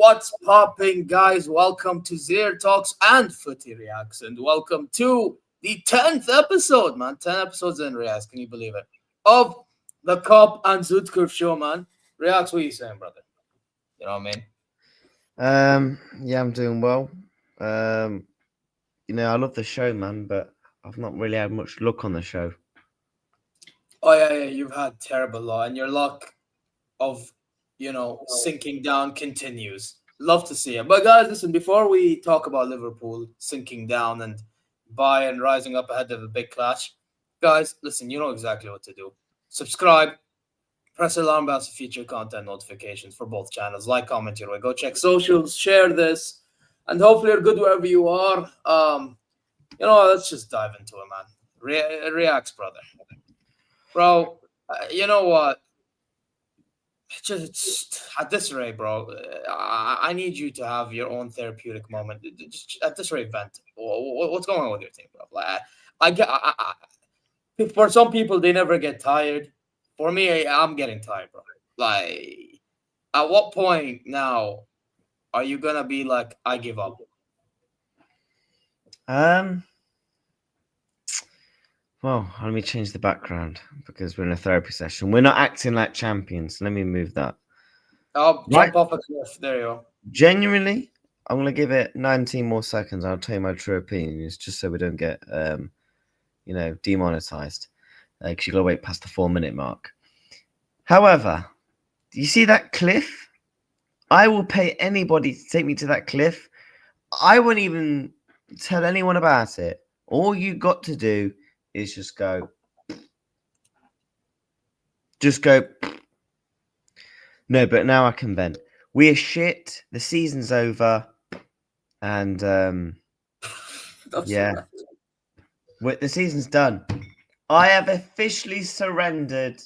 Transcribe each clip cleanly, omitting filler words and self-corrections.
What's popping, guys? Welcome to ZeerTalks and Footy Reacts, and welcome to the 10th episode, man. 10 episodes in Reacts, can you believe it? Of the KOP and ZÜDKURVE show, man. Reacts, what are you saying, brother? You know what I mean? Yeah, I'm doing well. You know, I love the show, man, but I've not really had much luck on the show. Oh, yeah, you've had terrible luck, and your luck of, you know, sinking down continues. Love to see it. But guys, listen, before we talk about Liverpool sinking down and Bayern rising up ahead of a big clash, guys, listen, you know exactly what to do. Subscribe, press alarm bells for future content notifications for both channels. Like, comment your way. Go check socials, share this, and hopefully you're good wherever you are. You know, let's just dive into it, man. Reacts, brother. Bro, you know what? Just at this rate, bro, I need you to have your own therapeutic moment. Just at this rate, vent. What's going on with your team, bro? Like, for some people, they never get tired. For me, I'm getting tired, bro. Like, at what point now are you gonna be like, I give up? Well, let me change the background because we're in a therapy session. We're not acting like champions. Let me move that. Oh, jump off a cliff. There you go. Genuinely, I'm going to give it 19 more seconds. I'll tell you my true opinion. It's just so we don't get, you know, demonetized. Because you got to wait past the 4-minute mark. However, do you see that cliff? I will pay anybody to take me to that cliff. I won't even tell anyone about it. All you got to do is just go. No, but now I can vent. We are shit. The season's over. And yeah. The season's done. I have officially surrendered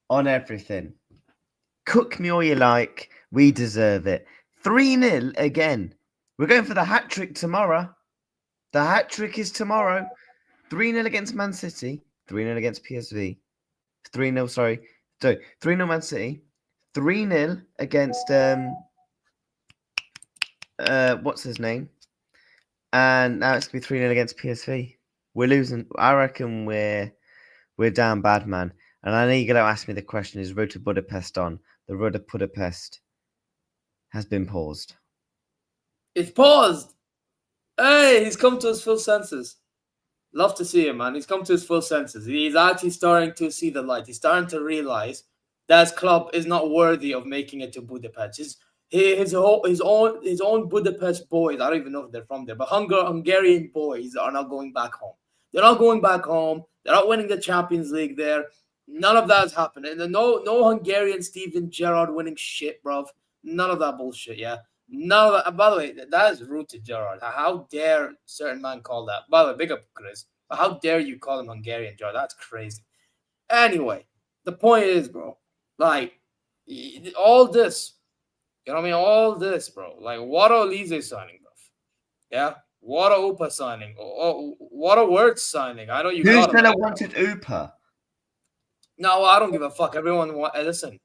on everything. Cook me all you like. We deserve it. 3-0 again. We're going for the hat-trick tomorrow. The hat-trick is tomorrow. 3-0 against Man City. 3-0 against PSV. 3-0, sorry. So 3-0 Man City. 3-0 against what's his name? And now it's gonna be 3-0 against PSV. We're losing. I reckon we're down bad, man. And I know you're gonna ask me the question: is Road to Budapest on? The Road to Budapest has been paused. It's paused. Hey, he's come to his full senses. Love to see him, man. He's come to his full senses. He's actually starting to see the light. He's starting to realize that his club is not worthy of making it to Budapest. His own Budapest boys. I don't even know if they're from there, but Hungarian boys are not going back home. They're not going back home. They're not winning the Champions League there. None of that has happened. And no Hungarian Steven Gerrard winning shit, bruv. None of that bullshit. Yeah. None of that. By the way, that is rude to Gerrard. How dare certain man call that? By the way, big up Chris. But how dare you call him Hungarian, Gerrard? That's crazy. Anyway, the point is, bro, like all this, you know what I mean? All this, bro. Like what a Olise signing, bro. Yeah. What a Upa signing. What a Wirtz signing. I know you Who got said him. I wanted Upa? No, I don't give a fuck. Everyone, listen,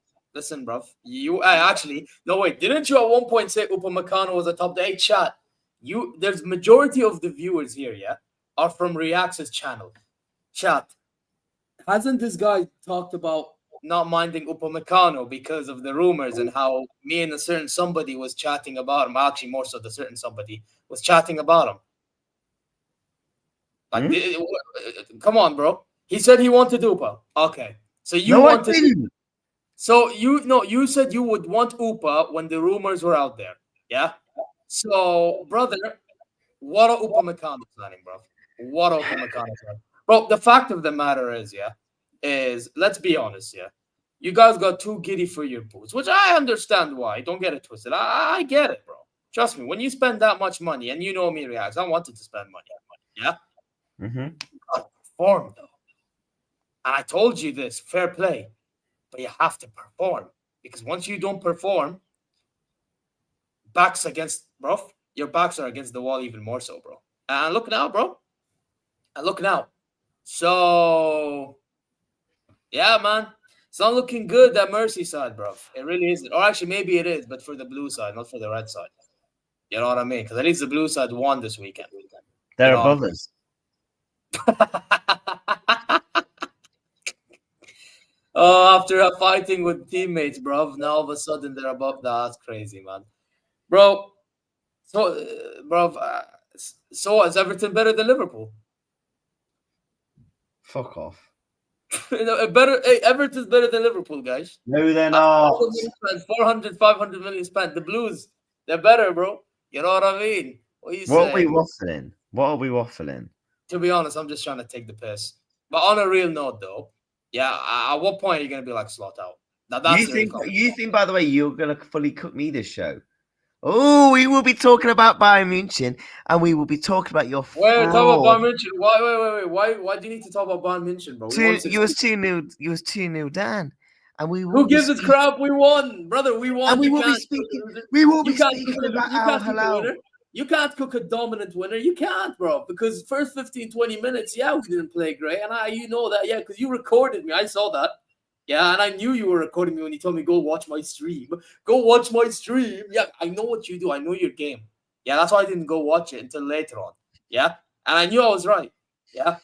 bruv. You actually, no, wait. Didn't you at one point say Upamecano was a top 8 chat? There's majority of the viewers here, yeah, are from Reacts' channel. Chat. Hasn't this guy talked about not minding Upamecano because of the rumors and how me and a certain somebody was chatting about him? Actually, more so the certain somebody was chatting about him. Like, come on, bro. He said he wanted Upa. Okay. So I didn't. So you said you would want Upa when the rumors were out there. Yeah. So, brother, what a Upamecano signing, bro. What a Upamecano signing. Bro, the fact of the matter is, let's be honest, you guys got too giddy for your boots, which I understand why. Don't get it twisted. I get it, bro. Trust me, when you spend that much money, and you know me, Reacts, I wanted to spend money. Yeah? Mm-hmm. Perform, though. And I told you this, fair play. But you have to perform. Because once you don't perform, your backs are against the wall even more so, bro. And look now, bro. And look now. So, yeah, man. It's not looking good, that Mercy side, bro. It really isn't. Or actually, maybe it is, but for the blue side, not for the red side. You know what I mean? Because at least the blue side won this weekend. They're above us. Oh, after fighting with teammates, bro. Now all of a sudden they're above. That's crazy, man. Bro. So, so is Everton better than Liverpool? Fuck off. Everton's better than Liverpool, guys. No, they're not. 400, 500 million spent. The Blues, they're better, bro. You know what I mean? What are we waffling? What are we waffling? To be honest, I'm just trying to take the piss. But on a real note, though, at what point are you going to be like slot out? You think, by the way, you're going to fully cook me this show? Oh, we will be talking about Bayern München, and we will be talking about your. Wait, talk about Bayern München. Why do you need to talk about Bayern München, bro? You was 2-0 down, and we will. Who gives a crap? We won, brother. We won. And we will be speaking. We will be speaking about Al Hilal. You can't cook a dominant winner. You can't, bro. Because first 15, 20 minutes, we didn't play great. And you know that, because you recorded me. I saw that. Yeah, and I knew you were recording me when you told me, go watch my stream. Go watch my stream. Yeah, I know what you do. I know your game. Yeah, that's why I didn't go watch it until later on. Yeah, and I knew I was right. Yeah,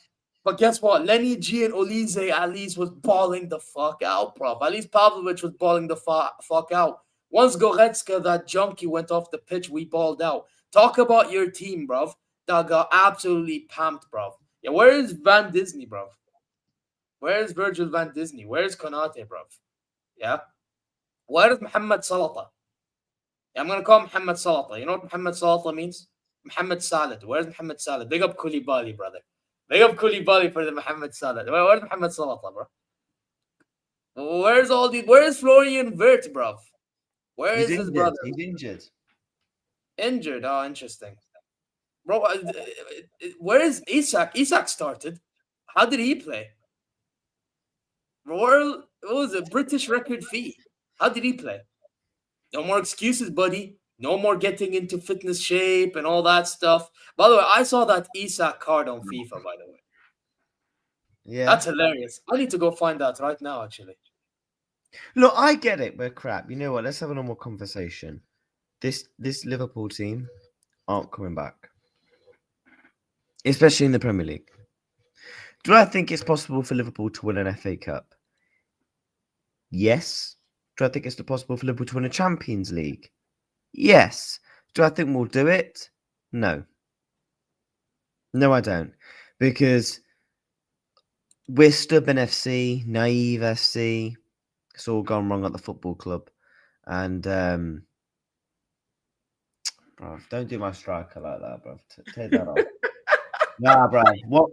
but guess what? Lenny G and Olise at least was balling the fuck out, bro. At least Pavlovic was balling the fuck out. Once Goretzka, that junkie, went off the pitch, we balled out. Talk about your team, bruv. That got absolutely pumped, bruv. Yeah, where is Van Disney, bruv? Where is Virgil Van Disney? Where is Konate, bruv? Yeah? Where is Mohamed Salata? Yeah, I'm going to call him Mohamed Salata. You know what Mohamed Salata means? Mohamed Salad. Where's Mohamed Salad? Big up Koulibaly, brother. Big up Koulibaly for the Mohamed Salad. Where's Mohamed Salata, bro? Where's Florian Wirtz, bruv? Where is his brother? He's injured. Injured? Oh, interesting. Bro, where is Isak? Isak started. How did he play? What was a British record fee? How did he play? No more excuses, buddy. No more getting into fitness shape and all that stuff. By the way, I saw that Isak card on FIFA, by the way. Yeah. That's hilarious. I need to go find that right now, actually. Look, I get it. We're crap. You know what? Let's have a normal conversation. This Liverpool team aren't coming back. Especially in the Premier League. Do I think it's possible for Liverpool to win an FA Cup? Yes. Do I think it's possible for Liverpool to win a Champions League? Yes. Do I think we'll do it? No. No, I don't. Because we're stubborn FC, naive FC. It's all gone wrong at the football club. And, bro, don't do my striker like that, bro. Take that off. Nah, bro.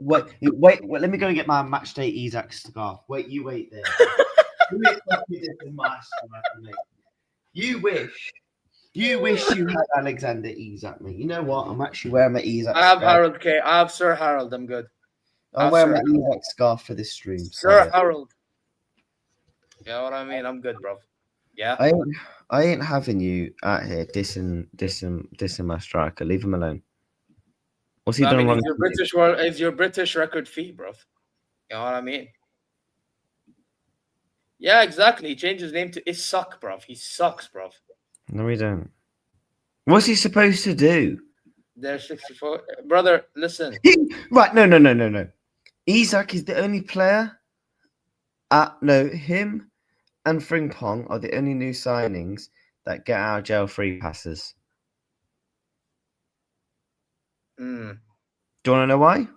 Wait, let me go and get my match day Isaac scarf. Wait, you wait there. You wish you had Alexander Isak, mate. You know what? I'm actually wearing my Isak I have scarf. Harold K. I have Sir Harold. I'm good. I'm wearing my Isak scarf for this stream. Sir Harold. You know what I mean? I'm good, bro. Yeah. I ain't having you out here dissing my striker. Leave him alone. What's he done wrong? It's your British record fee, bro. You know what I mean? Yeah, exactly. He changed his name to Isak, bro. He sucks, bro. No, we don't. What's he supposed to do? There's 64. Brother, listen. Right, no. Isak is the only player. Him and Frimpong are the only new signings that get out of jail free passes. Do you want to know why?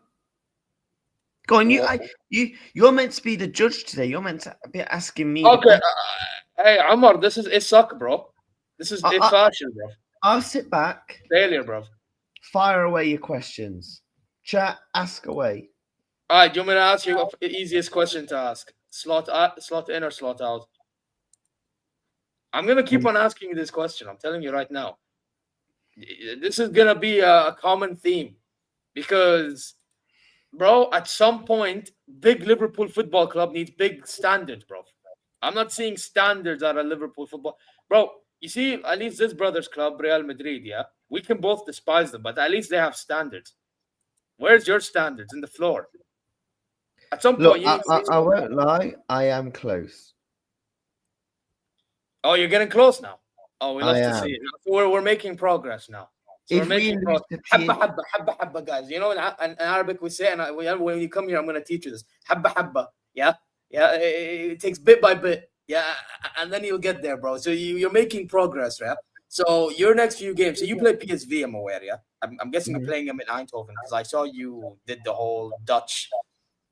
Go on, you're meant to be the judge today. You're meant to be asking me. Okay, hey Amar, this is Isak, bro. This is fashion, bro. I'll sit back. Failure, bro. Fire away your questions. Chat, ask away. All right, do you want me to ask you the easiest question to ask? Slot in or slot out? I'm gonna keep on asking you this question. I'm telling you right now. This is gonna be a common theme because, bro, at some point, big Liverpool Football Club needs big standards, bro. I'm not seeing standards at a Liverpool football, bro. You see, at least this brother's club, Real Madrid, yeah, we can both despise them, but at least they have standards. Where's your standards in the floor? At some point, I won't lie. I am close. Oh, you're getting close now. Oh, we love to see it. So we're making progress now. So we're making progress. Habba, guys. You know, in Arabic we say, and when you come here, I'm going to teach you this. Habba. Yeah. It takes bit by bit. Yeah, and then you'll get there, bro. So you're making progress, right? So your next few games. So you play PSV, I'm aware, yeah. I'm guessing you're playing him in Eindhoven because I saw you did the whole Dutch.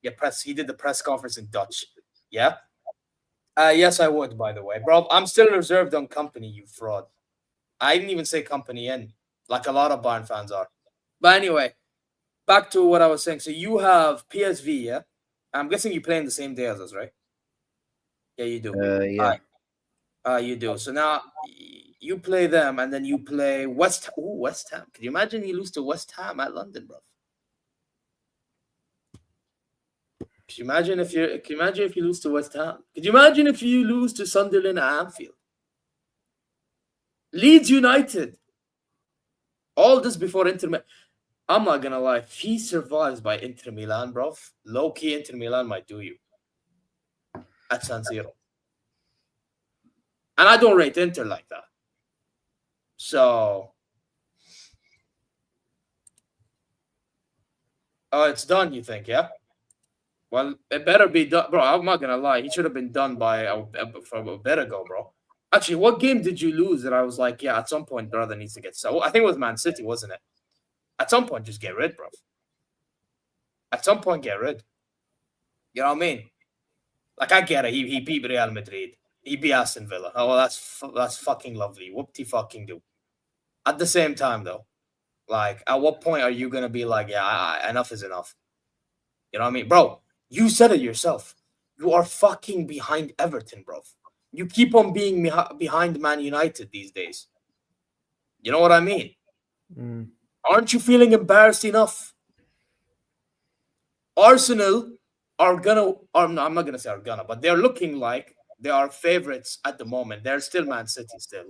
He did the press conference in Dutch. Yeah. Yes, I would, by the way. Bro, I'm still reserved on company, you fraud. I didn't even say company in, like a lot of Bayern fans are. But anyway, back to what I was saying. So you have PSV, yeah? I'm guessing you play in the same day as us, right? Yeah, you do. Yeah. You do. So now you play them, and then you play West Ham. Could you imagine you lose to West Ham at London, bro? Could you imagine if you lose to West Ham? Could you imagine if you lose to Sunderland at Anfield? Leeds United. All this before Inter Milan. I'm not gonna lie. If he survives by Inter Milan, bro, low-key Inter Milan might do you at San Siro. And I don't rate Inter like that. So it's done, you think, yeah? Well, it better be done, bro. I'm not gonna lie. He should have been done from a bit ago, bro. Actually, what game did you lose that I was like, yeah, at some point, brother needs to get sold? I think it was Man City, wasn't it? At some point, just get rid, bro. At some point, get rid. You know what I mean? Like, I get it. He beat Real Madrid. He beat Aston Villa. Oh, well, that's fucking lovely. Whoop-de-fucking do. At the same time, though, like, at what point are you gonna be like, yeah, enough is enough? You know what I mean, bro? You said it yourself. You are fucking behind Everton, bro. You keep on being behind Man United these days. You know what I mean? Aren't you feeling embarrassed enough? Arsenal I'm not going to say are gonna, but they're looking like they are favorites at the moment. They're still Man City still.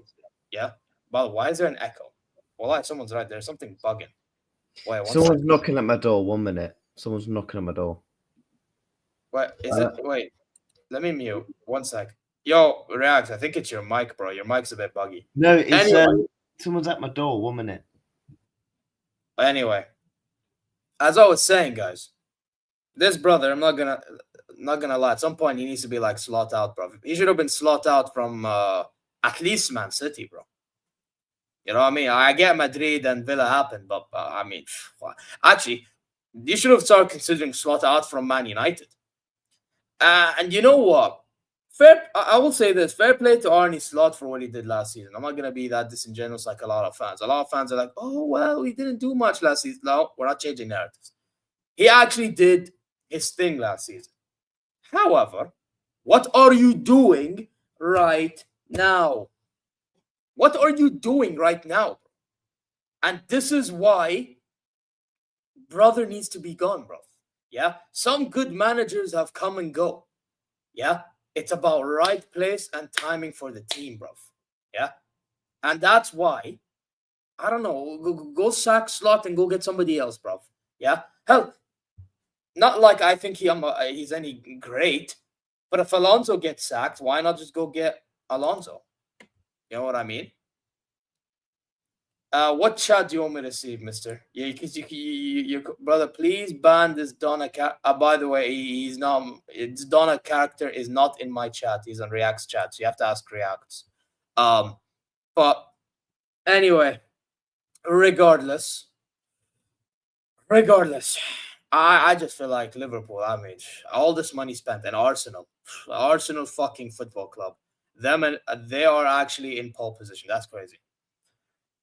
Yeah? But why is there an echo? Well, someone's right. There's something bugging. Wait, someone's knocking at my door. 1 minute. Someone's knocking at my door. Wait, let me mute. 1 sec. Yo, Reacts, I think it's your mic, bro. Your mic's a bit buggy. No, it's someone's at my door. 1 minute. Anyway, as I was saying, guys, this brother, I'm not gonna lie. At some point, he needs to be like slot out, bro. He should have been slot out from at least Man City, bro. You know what I mean? I get Madrid and Villa happened, but I mean, actually, You should have started considering Slot out from Man United. And you know what? I will say this: fair play to Arne Slot for what he did last season. I'm not gonna be that disingenuous like a lot of fans. A lot of fans are like, "Oh well, he didn't do much last season." No, we're not changing narratives. He actually did his thing last season. However, what are you doing right now? What are you doing right now? And this is why brother needs to be gone, bro. Yeah, some good managers have come and go. Yeah, it's about right place and timing for the team, bro. Yeah, and that's why I don't know. Go sack Slot and go get somebody else, bro. Yeah, hell, not like I think he's any great, but if Alonso gets sacked, why not just go get Alonso? You know what I mean? What chat do you want me to see, mister? Yeah, because you brother, please ban this Donna by the way, he's not. It's Donna character is not in my chat. He's on React's chat, so you have to ask Reacts. But anyway, regardless, I just feel like Liverpool. I mean, all this money spent and Arsenal fucking football club. Them and they are actually in pole position. That's crazy.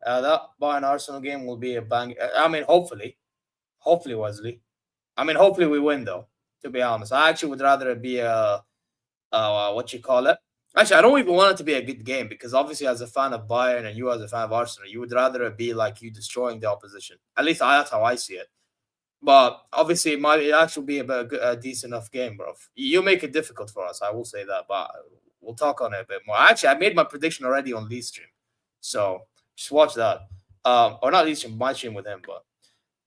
That Bayern Arsenal game will be a bang. I mean, hopefully, Wesley. I mean, hopefully we win though. To be honest, I actually would rather it be a what you call it. Actually, I don't even want it to be a good game because obviously, as a fan of Bayern and you as a fan of Arsenal, you would rather it be like you destroying the opposition. At least that's how I see it. But obviously, it actually be a decent enough game, bro. You make it difficult for us. I will say that, but we'll talk on it a bit more. Actually, I made my prediction already on Lee's stream, so just watch that. Or not Lee's stream, my stream with him. But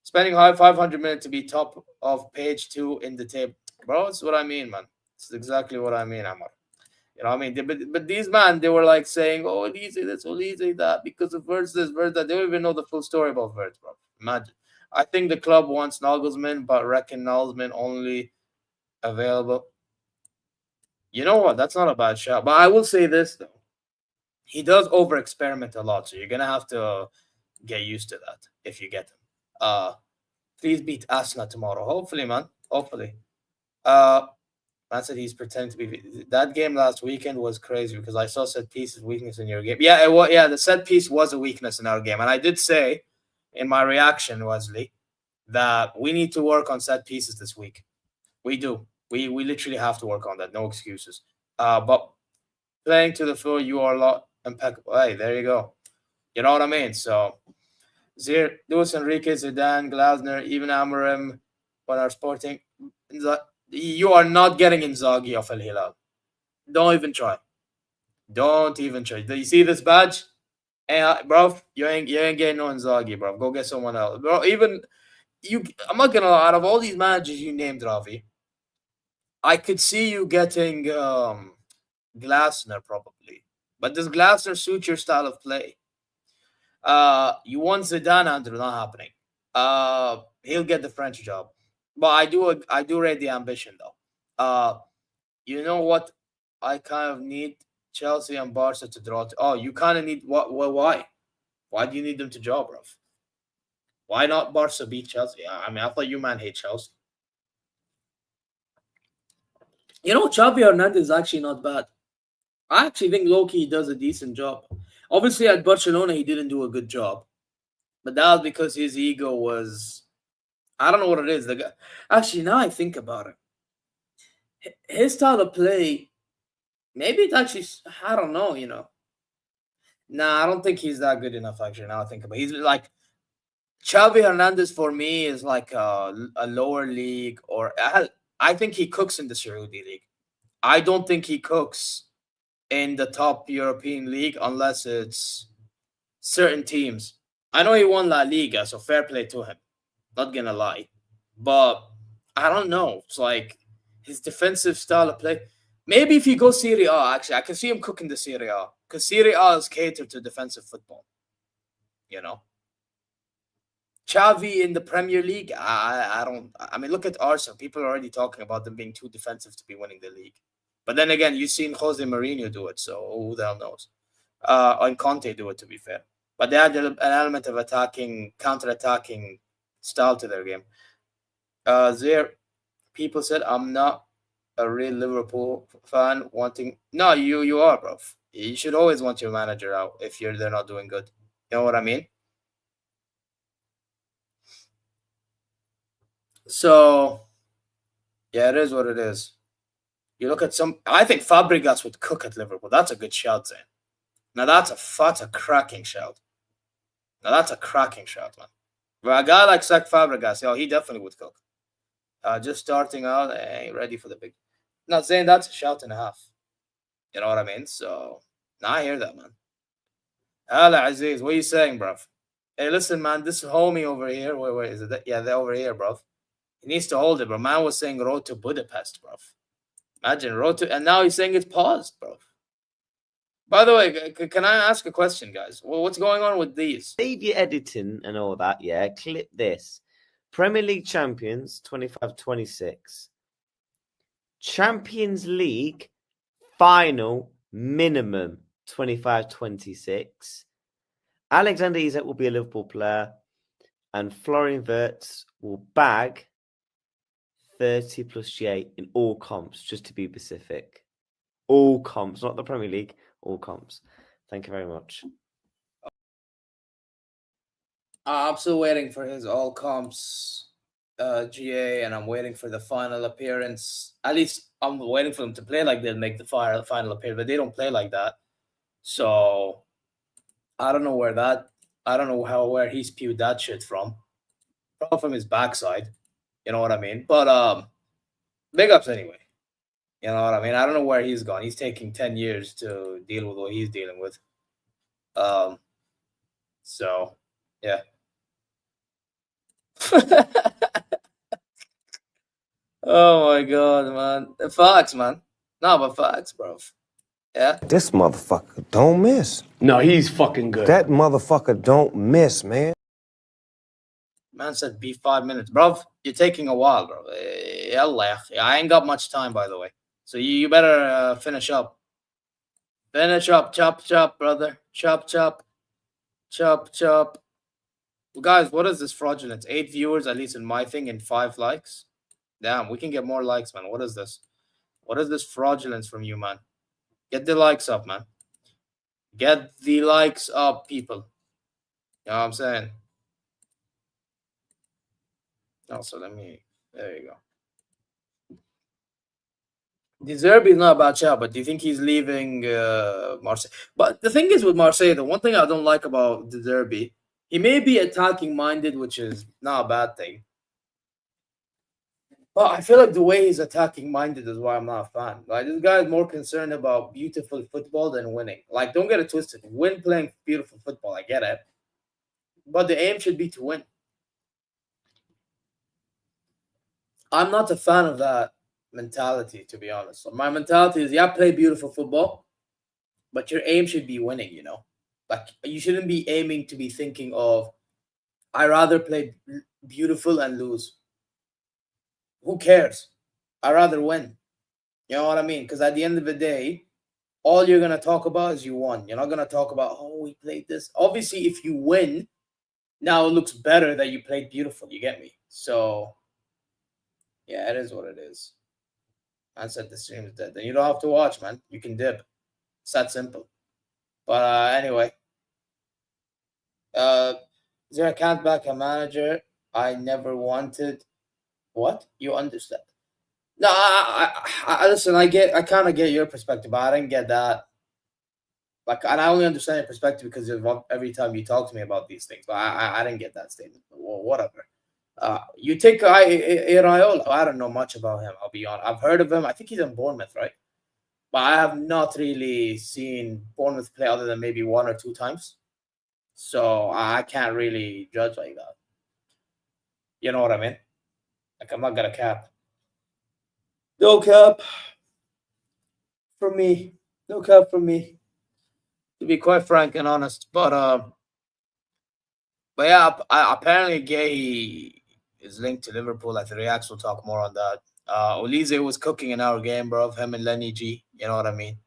spending 500 minutes to be top of page 2 in the table, bro. That's what I mean, man. It's exactly what I mean, Amar. You know what I mean? But these man, they were like saying, "Oh, Olise this, Olise that," because of Wirtz this, Wirtz that. They don't even know the full story about Wirtz, bro. Imagine. I think the club wants Nagelsmann, but reckon Nagelsmann only available. You know what? That's not a bad shot. But I will say this though, he does over experiment a lot, so you're gonna have to get used to that if you get him. Please beat Asna tomorrow. Hopefully, man. Hopefully. Man said he's pretending to be. That game last weekend was crazy because I saw set pieces weakness in your game. Yeah, it was. Yeah, the set piece was a weakness in our game, and I did say in my reaction, Wesley, that we need to work on set pieces this week. We do. We literally have to work on that. No excuses. But playing to the floor, you are a lot impeccable. Hey, there you go. You know what I mean? So, Luis Enrique, Zidane, Glasner, even Amorim, when are sporting. You are not getting Inzaghi off El Hilal. Don't even try. Don't even try. Do you see this badge? Hey, bro, you ain't getting no Inzaghi, bro. Go get someone else, bro. Even you, I'm not gonna lie. Out of all these managers you named, Ravi, I could see you getting Glasner probably, but does Glasner suit your style of play? You want Zidane, Andrew, not happening. He'll get the French job, but I do rate the ambition though. You know what? I kind of need Chelsea and Barca to draw. You kind of need what? Why? Why do you need them to draw, bro? Why not Barca beat Chelsea? I mean, I thought you man hate Chelsea. You know, Xavi Hernandez is actually not bad. I actually think Loki does a decent job. Obviously, at Barcelona, he didn't do a good job, but that was because his ego was. I don't know what it is. The guy. Actually, now I think about it, his style of play. Maybe it's actually. I don't know. You know. Nah, I don't think he's that good enough. Actually, now I think about it. He's like Xavi Hernandez for me is like a lower league, or I think he cooks in the Saudi league. I don't think he cooks in the top European league unless it's certain teams. I know he won La Liga, so fair play to him. Not gonna lie, but I don't know. It's like his defensive style of play. Maybe if he goes Serie A, actually, I can see him cooking the Serie A because Serie A is catered to defensive football. You know. Xavi in the Premier League, I don't. I mean, look at Arsenal. People are already talking about them being too defensive to be winning the league. But then again, you've seen Jose Mourinho do it, so who the hell knows? And Conte do it, to be fair. But they had an element of attacking, counter-attacking style to their game. There, people said I'm not a real Liverpool fan. Wanting no, you are, bro. You should always want your manager out if they're not doing good. You know what I mean? So yeah, it is what it is. You look at some. I think Fabregas would cook at Liverpool. That's a good shout, Zane. Now that's a cracking shout. Now that's a cracking shout, man. But a guy like Zach Fabregas, he definitely would cook. Just starting out, ready for the big. Not saying that's a shout and a half. You know what I mean? So, I hear that, man. Hala Aziz, what are you saying, bruv? Hey, listen, man, this homie over here, where is it? Yeah, they're over here, bruv. He needs to hold it, bro. Man was saying road to Budapest, bruv. Imagine road to, and now he's saying it's paused, bruv. By the way, can I ask a question, guys? Well, what's going on with these? Leave your editing and all that, yeah. Clip this. Premier League champions, 25-26. Champions League final minimum, 25-26. Alexander Isak will be a Liverpool player. And Florian Wirtz will bag 30 plus J in all comps, just to be specific. All comps, not the Premier League, all comps. Thank you very much. I'm still waiting for his all comps GA, and I'm waiting for the final appearance. At least I'm waiting for them to play like they'll make the final appearance, but they don't play like that. So I don't know where he spewed that shit from. Probably from his backside. You know what I mean? But big ups anyway. You know what I mean? I don't know where he's gone. He's taking 10 years to deal with what he's dealing with. So yeah. Oh my god, man. Facts, man. No, but facts, bro. Yeah. This motherfucker don't miss. No, he's fucking good. That motherfucker don't miss, man. Man said be 5 minutes. Bro, you're taking a while, bro. Yallah, I ain't got much time, by the way. So you better finish up. Finish up. Chop, chop, brother. Chop, chop. Chop, chop. Well, guys, what is this fraudulence? 8 viewers, at least in my thing, and 5 likes? Damn, we can get more likes, man. What is this? What is this fraudulence from you, man? Get the likes up, man. Get the likes up, people. You know what I'm saying? Also, there you go. De Zerbi is not a bad shot, but do you think he's leaving Marseille? But the thing is with Marseille, the one thing I don't like about De Zerbi, he may be attacking minded, which is not a bad thing. But I feel like the way he's attacking minded is why I'm not a fan. Like, this guy is more concerned about beautiful football than winning. Like, don't get it twisted. Win playing beautiful football, I get it. But the aim should be to win. I'm not a fan of that mentality, to be honest. So my mentality is, play beautiful football, but your aim should be winning, you know? Like, you shouldn't be aiming to be thinking of, I rather play beautiful and lose. Who cares? I rather win. You know what I mean? Because at the end of the day, all you're going to talk about is you won. You're not going to talk about, oh, we played this. Obviously, if you win, now it looks better that you played beautiful. You get me? So, yeah, it is what it is. I said the stream is dead. Then you don't have to watch, man. You can dip. It's that simple. But anyway. Is there a can't back a manager I never wanted? What? You understand? No, I listen, I kind of get your perspective, but I didn't get that. Like, and I only understand your perspective because of every time you talk to me about these things, but I didn't get that statement. Well, whatever. You take Iraola. I don't know much about him, I'll be honest. I've heard of him. I think he's in Bournemouth, right? But I have not really seen Bournemouth play other than maybe 1 or 2 times. So I can't really judge like that. You know what I mean? Like, I'm not gonna cap. No cap from me. No cap from me. To be quite frank and honest. But yeah, apparently Gay is linked to Liverpool. I think Reacts will talk more on that. Olise was cooking in our game, bro. Him and Lenny G. You know what I mean?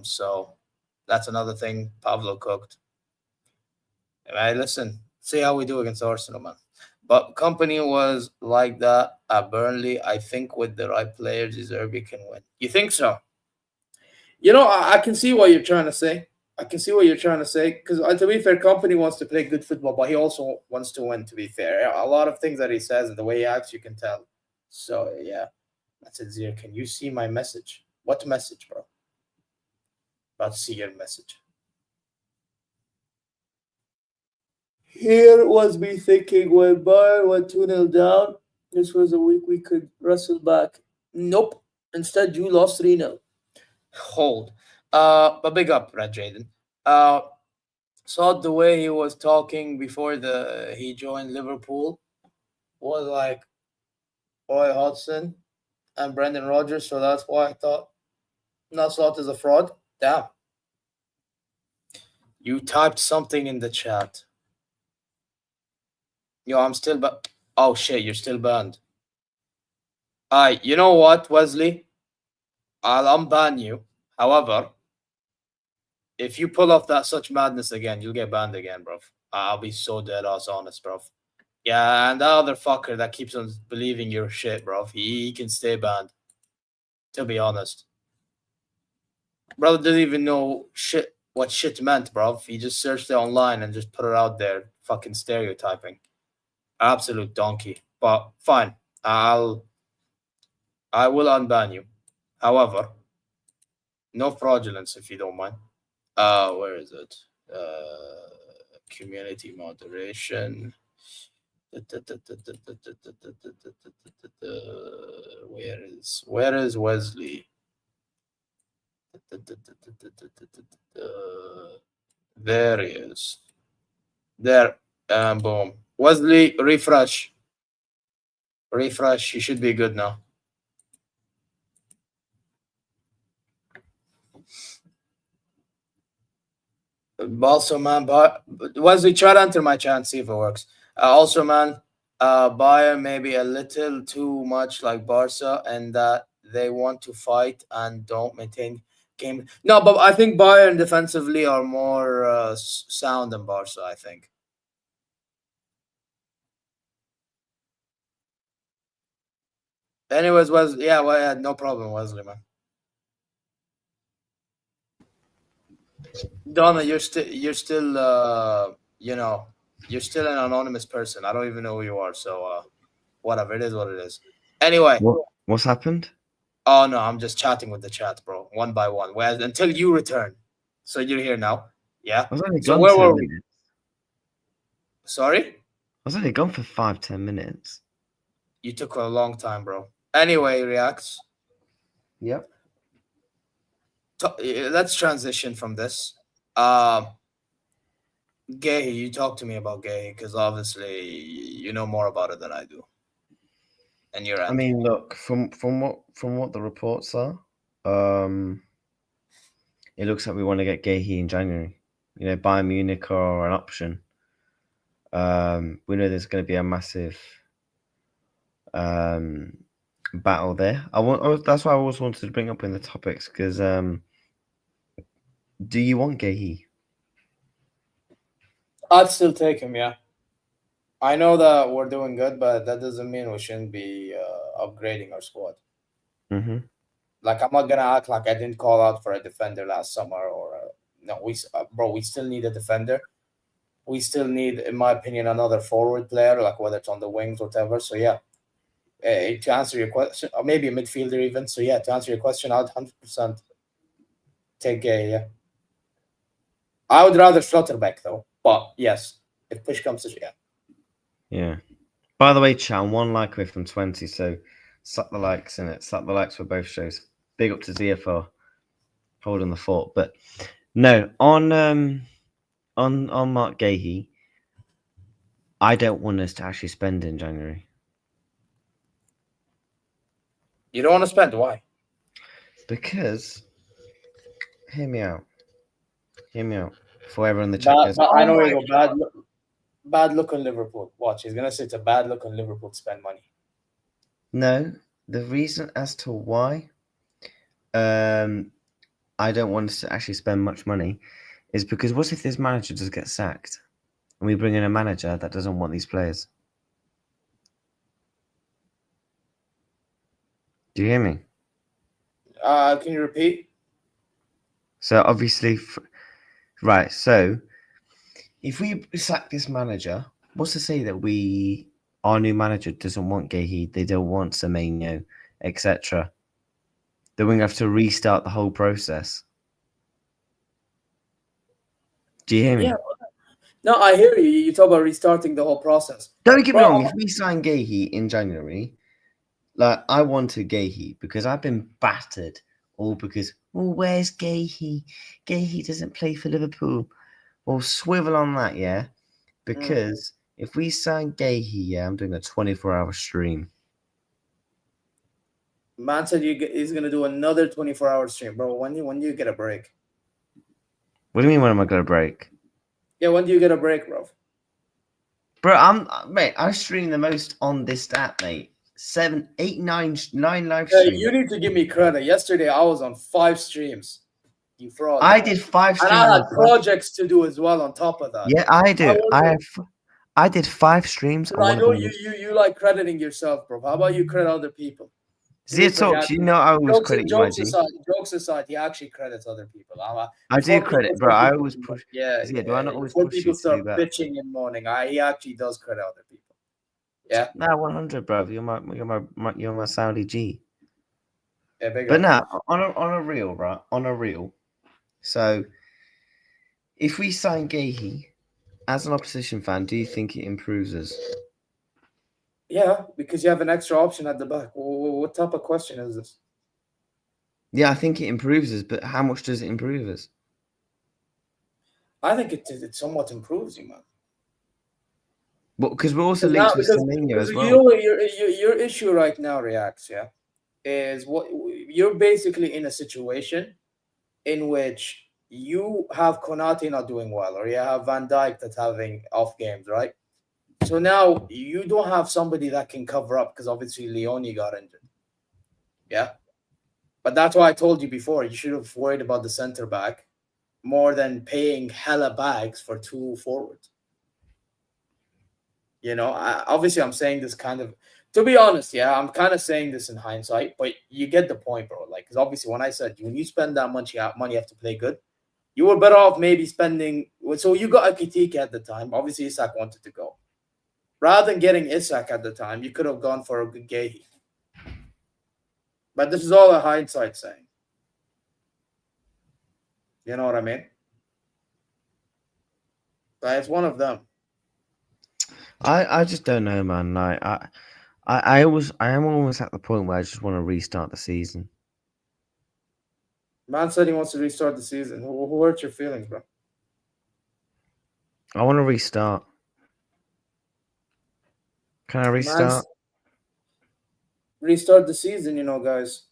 So that's another thing. Pablo cooked. Hey, listen, see how we do against Arsenal, man. But company was like that at Burnley. I think with the right players, Zerbi can win. You think so? I can see what you're trying to say. I can see what you're trying to say because, to be fair, company wants to play good football, but he also wants to win. To be fair, a lot of things that he says and the way he acts, you can tell. So yeah, that's it. Zier, can you see my message? What message, bro? About to see your message. Here was me thinking when Bayern went 2-0 down, this was a week we could wrestle back. Nope. Instead, you lost 3-0. Hold. But big up, Red Jaden. Saw the way he was talking before he joined Liverpool was like Roy Hodgson and Brendan Rodgers, so that's why I thought Naslot is a fraud. Damn. You typed something in the chat. Yo, I'm still oh shit, you're still banned. You know what, Wesley? I'll unban you. However, if you pull off that such madness again, you'll get banned again, bro. I'll be so dead ass honest, bro. Yeah, and that other fucker that keeps on believing your shit, bro. He can stay banned. To be honest. Brother didn't even know what shit meant, bro. He just searched it online and just put it out there, fucking stereotyping. Absolute donkey. But fine. I will unban you. However, no fraudulence if you don't mind. Where is it? Community moderation. Where is Wesley? There he is. There. Boom. Wesley, refresh. Refresh. You should be good now. Also, man, Wesley, try to enter my chat and see if it works. Also, man, Bayern maybe a little too much like Barca and that they want to fight and don't maintain game. No, but I think Bayern defensively are more sound than Barca, I think. Anyways, Wesley, yeah, no problem, Wesley, man. Donna, you're still you're still an anonymous person. I don't even know who you are, so whatever, it is what it is. Anyway, what's happened? Oh no, I'm just chatting with the chat, bro, one by one. Until you return. So you're here now, yeah. So where were we? Sorry? I was only gone for 5-10 minutes. You took a long time, bro. Anyway, Reacts. Yep. Let's transition from this. Gay, you talk to me about Gay because obviously you know more about it than I do. And you're. I mean, look, from what the reports are, it looks like we want to get Gay in January. You know, Bayern Munich are an option. We know there's going to be a massive battle there. That's why I always wanted to bring up in the topics because do you want Gay? I'd still take him, yeah. I know that we're doing good, but that doesn't mean we shouldn't be upgrading our squad. Mm-hmm. Like, I'm not gonna act like I didn't call out for a defender last summer, or no. We still need a defender. We still need, in my opinion, another forward player, like whether it's on the wings or whatever. So yeah, to answer your question, or maybe a midfielder even. So yeah, to answer your question, I'd 100% take Gay. Yeah, I would rather Schlotterbeck though. But yes, if push comes to yeah. Yeah. By the way, Chan, 1 like away from 20, so suck the likes in it. Suck the likes for both shows. Big up to Zia for holding the fort. But no, on Mark Gahey, I don't want us to actually spend in January. You don't want to spend? Why? Because hear me out. For everyone in the chat goes, I know you go bad look on Liverpool. Watch, he's gonna say it's a bad look on Liverpool to spend money. No, the reason as to why I don't want us to actually spend much money is because what if this manager does get sacked and we bring in a manager that doesn't want these players? Do you hear me? Can you repeat? So obviously, right. So if we sack this manager, what's to say that our new manager doesn't want Gahey, they don't want Semenyo, etc. Then we have to restart the whole process. Do you hear me? Yeah. No, I hear you. You talk about restarting the whole process. Don't get me Bro, wrong. If we sign Gahey in January, like I wanted Gahey because I've been battered, all because where's Gahey? Gahey doesn't play for Liverpool. Well, swivel on that, yeah. Because if we sign Gahey, yeah, I'm doing a 24-hour stream. Man said he's gonna do another 24-hour stream, bro. When do you get a break? What do you mean? When am I gonna break? Yeah, when do you get a break, bro? Bro, I stream the most on this app, mate. 7, 8, 9 live Yeah, streams. you need to give me credit. Yesterday I was on 5 streams. You fraud. I did 5 streams. And I had projects to do as well on top of that. Yeah, I do. I did 5 streams. I know you like crediting yourself, bro. How about you credit other people? ZeerTalks, you know I always credit you, jokes aside, he actually credits other people. I do credit, bro. I always push. Yeah, do I not always before push people you to start do that? bitching in the morning, he actually does credit other people. Yeah. Nah, 100, bro. You're my Saudi G. Yeah, big but up. now on a real, right? On a real. So, if we sign Gahey as an opposition fan, do you think it improves us? Yeah, because you have an extra option at the back. What type of question is this? Yeah, I think it improves us, but how much does it improve us? I think it somewhat improves you, man. But because we're also linked with Semenyo as well. Your issue right now, Reacts, yeah, is what you're basically in a situation in which you have Konate not doing well, or you have Van Dijk that's having off games, right? So now you don't have somebody that can cover up because obviously Leone got injured. Yeah. But that's why I told you before, you should have worried about the center back more than paying hella bags for 2 forwards. You know, obviously I'm saying this kind of, to be honest, yeah, I'm kind of saying this in hindsight, but you get the point, bro. Like, because obviously when I said, when you spend that much money, you have to play good. You were better off maybe spending, so you got Ekitike at the time. Obviously Isak wanted to go. Rather than getting Isak at the time, you could have gone for a good Gahey. But this is all a hindsight saying. You know what I mean? But it's one of them. I just don't know, man. Like I am almost at the point where I just want to restart the season. Man said he wants to restart the season. Who hurt your feelings, bro? I want to restart. Can I restart? Restart the season, you know, guys.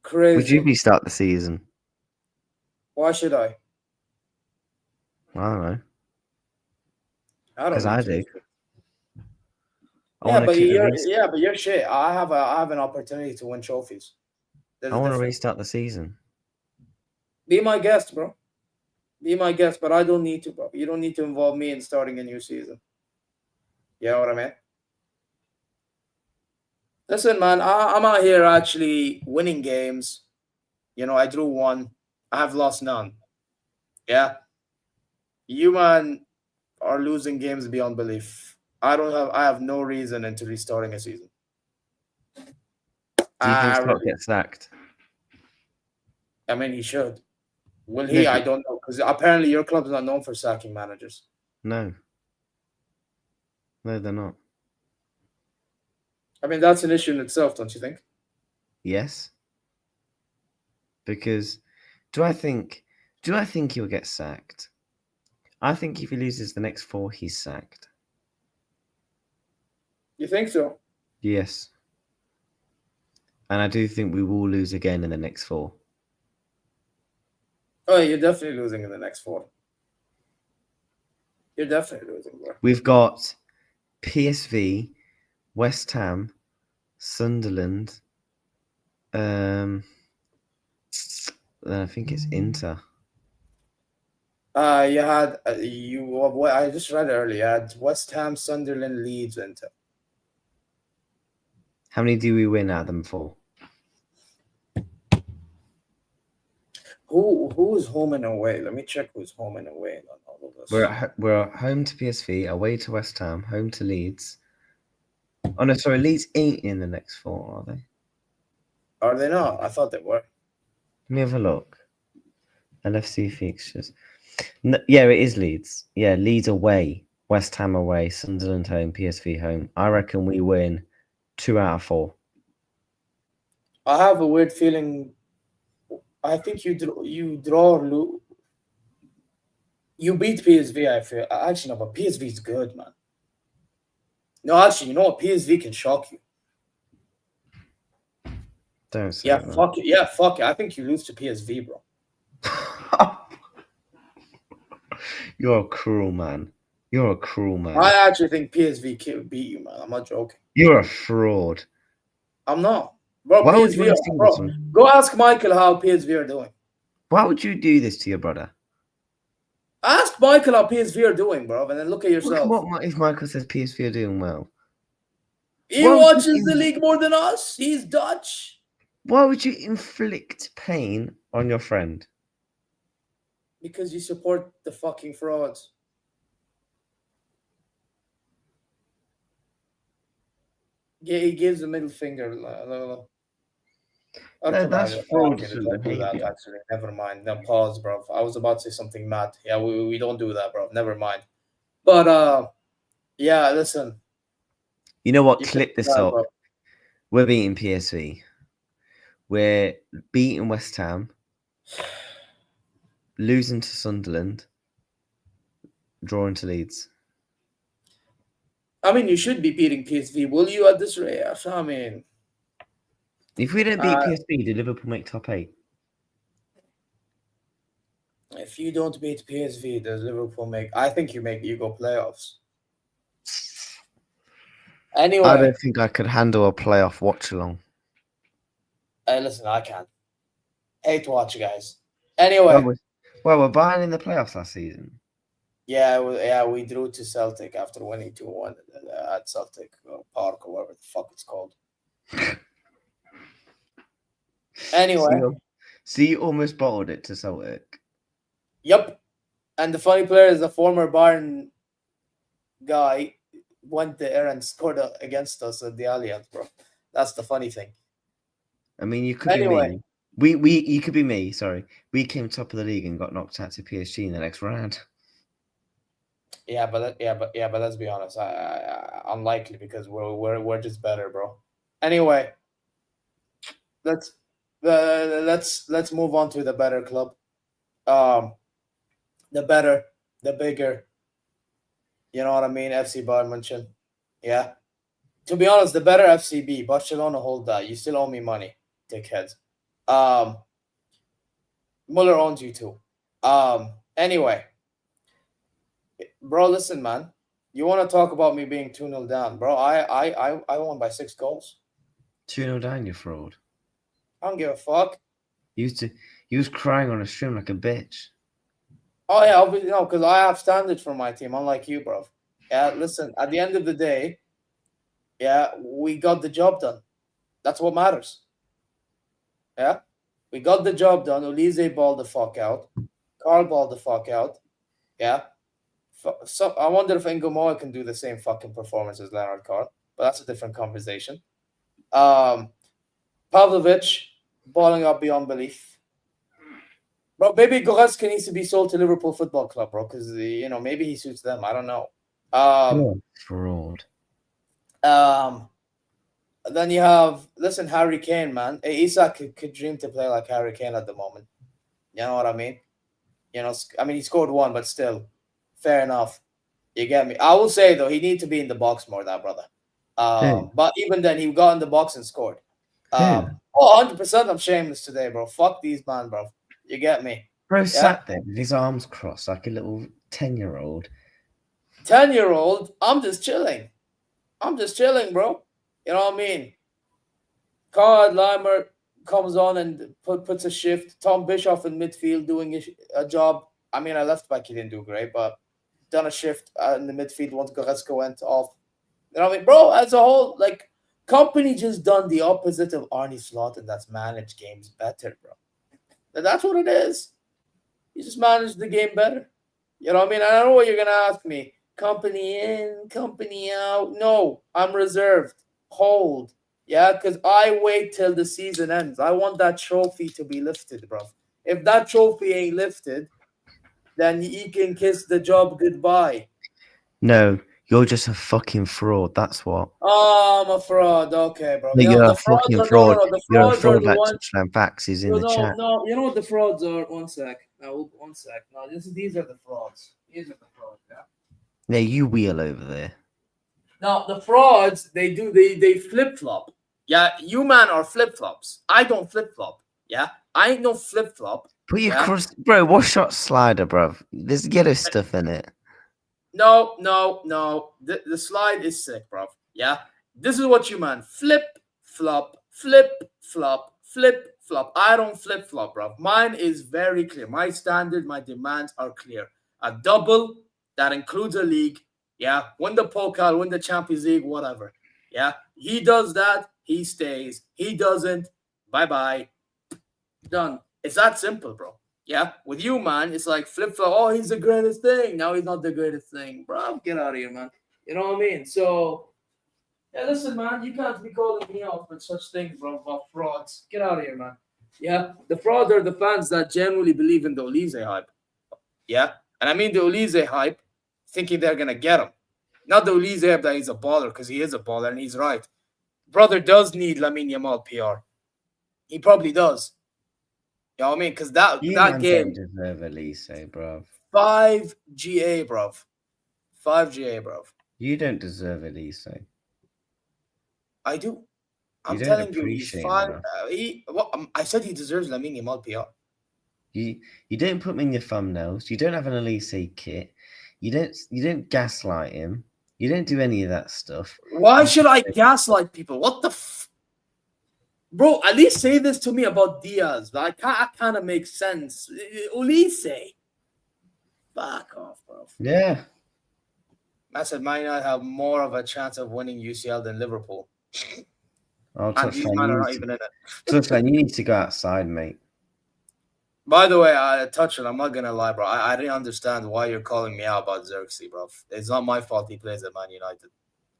Crazy. Would you restart the season? Why should I? I don't know. I don't. Because I do. But you're shit. I have an opportunity to win trophies. I want to restart the season. Be my guest, bro. Be my guest, but I don't need to, bro. You don't need to involve me in starting a new season. You know what I mean? Listen, man, I'm out here actually winning games. You know, I drew 1. I have lost none. Yeah. You, man, are losing games beyond belief. I have no reason into restarting a season. Do you think Scott gets sacked? I mean, he should. Will he? I don't know. Because apparently your club is not known for sacking managers. No. No, they're not. I mean, that's an issue in itself, don't you think? Yes. Because do I think he'll get sacked? I think if he loses the next 4, he's sacked. You think so? Yes. And I do think we will lose again in the next 4. Oh, you're definitely losing in the next 4. You're definitely losing, bro. We've got PSV, West Ham, Sunderland. I think it's Inter. You had I just read earlier. You had West Ham, Sunderland, Leeds, Inter. How many do we win out of them 4? Who's home and away? Let me check who's home and away on all of this. We're home to PSV, away to West Ham, home to Leeds. Oh no, sorry, Leeds ain't in the next 4, are they? Are they not? I thought they were. Let me have a look. LFC fixtures. No, yeah, it is Leeds. Yeah, Leeds away, West Ham away, Sunderland home, PSV home. I reckon we win 2 out of 4. I have a weird feeling. I think you draw or lose. You beat PSV. I feel actually no, but PSV is good, man. No, actually, you know what? PSV can shock you. Don't say Yeah, that. fuck it. Yeah, fuck it. I think you lose to PSV, bro. You're a cruel man. You're a cruel man. I actually think PSV can beat you, man. I'm not joking. You're a fraud. I'm not. Bro, Why would PSV, you sing bro, this one? go ask Michael how PSV are doing. Why would you do this to your brother? Ask Michael how PSV are doing, bro, and then look at Look yourself. at what if Michael says PSV are doing well? He Why would watches you- the league more than us. He's Dutch. Why would you inflict pain on your friend? Because you support the fucking frauds. Yeah, he gives the middle finger. That's fraud. Don't do that, actually. Never mind. Now pause, bro. I was about to say something mad. Yeah, we don't do that, bro. Never mind. But yeah, listen. You know what? You Clip can- this up. bro. We're beating PSV. We're beating West Ham. Losing to Sunderland. Drawing to Leeds. I mean, you should be beating PSV. Will you at this rate? I mean, If we don't beat PSV, do Liverpool make top 8? if you don't beat PSV, does Liverpool make? I think you go playoffs. Anyway, I don't think I could handle a playoff watch along. listen, I can't. Hate to watch you guys. Anyway, Well, we're Bayern in the playoffs last season. yeah, we drew to Celtic after winning 2-1 at Celtic Park or whatever the fuck it's called. Anyway, So you almost bottled it to Celtic. yep. And the funny player is a former Bayern guy went there and scored against us at the Allianz, bro. That's the funny thing. I mean, you could be me. You could be me. Sorry, we came top of the league and got knocked out to PSG in the next round. Yeah, but let's be honest. Unlikely because we're just better, bro. Anyway, let's move on to the better club. The better, the bigger. You know what I mean? FC Bayern München. Yeah. To be honest, the better FCB. Barcelona, hold that. You still owe me money, dickheads. Muller owns you too. Anyway. Bro, listen, man. You want to talk about me being 2-0 down, bro? I won by 6 goals. 2-0 down, you fraud. I don't give a fuck. You was crying on a stream like a bitch. Oh yeah, obviously no, because I have standards for my team, unlike you, bro. Yeah, listen. At the end of the day, yeah, we got the job done. That's what matters. Yeah, we got the job done. Olise balled the fuck out. Carl balled the fuck out. Yeah. So I wonder if Ingomoa can do the same fucking performance as Leonard Carl, but that's a different conversation. Pavlovic balling up beyond belief. Bro, maybe Goretzka needs to be sold to Liverpool Football Club, bro, because maybe he suits them. I don't know. Fraud. Then you have Harry Kane, man. Isak could dream to play like Harry Kane at the moment. You know what I mean? He scored 1, but still, fair enough. You get me? I will say though, he needs to be in the box more, that brother. But even then, he got in the box and scored. 100%. I'm shameless today, bro. Fuck these man, bro. You get me? Bro sat there with his arms crossed like a little 10-year-old. 10-year-old? I'm just chilling, bro. You know what I mean? Laimer comes on and puts a shift. Tom Bischoff in midfield doing a job. I mean, at left back he didn't do great, but done a shift in the midfield once Goretzka went off. You know what I mean? Bro, as a whole, company just done the opposite of Arne Slot, and that's managed games better, bro. That's what it is. You just manage the game better. You know what I mean? I know what you're gonna ask me. Company in, company out. No, I'm reserved. Hold. Yeah, because I wait till the season ends. I want that trophy to be lifted, bro. If that trophy ain't lifted, then you can kiss the job goodbye. No, you're just a fucking fraud. That's what. Oh, I'm a fraud. Okay, bro. No, You know, you're a the frauds fucking are fraud. the You're a frauds are fraud the like ones. Touchline Facts is in No, the chat. no. You know what the frauds are? One sec. No, one sec. No, these are the frauds. These are the frauds. Yeah. Yeah, you wheel over there. Now the frauds they flip flop. Yeah, you man are flip flops. I don't flip flop. Yeah, I ain't no flip flop. Put your Yeah? cross, bro. What's your slider, bro? There's yellow stuff in it. No. The slide is sick, bro. Yeah, this is what you man flip flop, flip flop, flip flop. I don't flip flop, bro. Mine is very clear. My standard, my demands are clear. A double that includes a league. Yeah, win the Pokal, win the Champions League, whatever. Yeah, he does that, he stays. He doesn't, bye bye. Done. It's that simple, bro. Yeah, with you, man, it's like flip flop. Oh, he's the greatest thing. Now he's not the greatest thing, bro. Get out of here, man. You know what I mean? So, yeah, listen, man, you can't be calling me out with such things, bro, about frauds. Get out of here, man. Yeah, the frauds are the fans that genuinely believe in the Olise hype. Yeah, and I mean the Olise hype, thinking they're gonna get him. Not the Olise hype that he's a baller, because he is a baller and he's right. Brother does need Lamine Yamal PR. He probably does. You know what I mean? Because that game, don't deserve Elise, bro. 5 GA, bro. 5 GA, bro. You don't deserve Elise. I do. I'm don't telling you, he's appreciate fine. enough. I said he deserves Lamine Yamal PR. You don't put him in your thumbnails. You don't have an Elise kit. You don't gaslight him. You don't do any of that stuff. Why should I gaslight people? What the bro, at least say this to me about Diaz. That kind of makes sense. Olise. Fuck off, bro. Yeah. I said Man United have more of a chance of winning UCL than Liverpool. Oh, And these men are not even in it. Touchline, you need to go outside, mate. By the way, Touchline, I'm not gonna lie, bro. I didn't understand why you're calling me out about Xerxes, bro. It's not my fault he plays at Man United.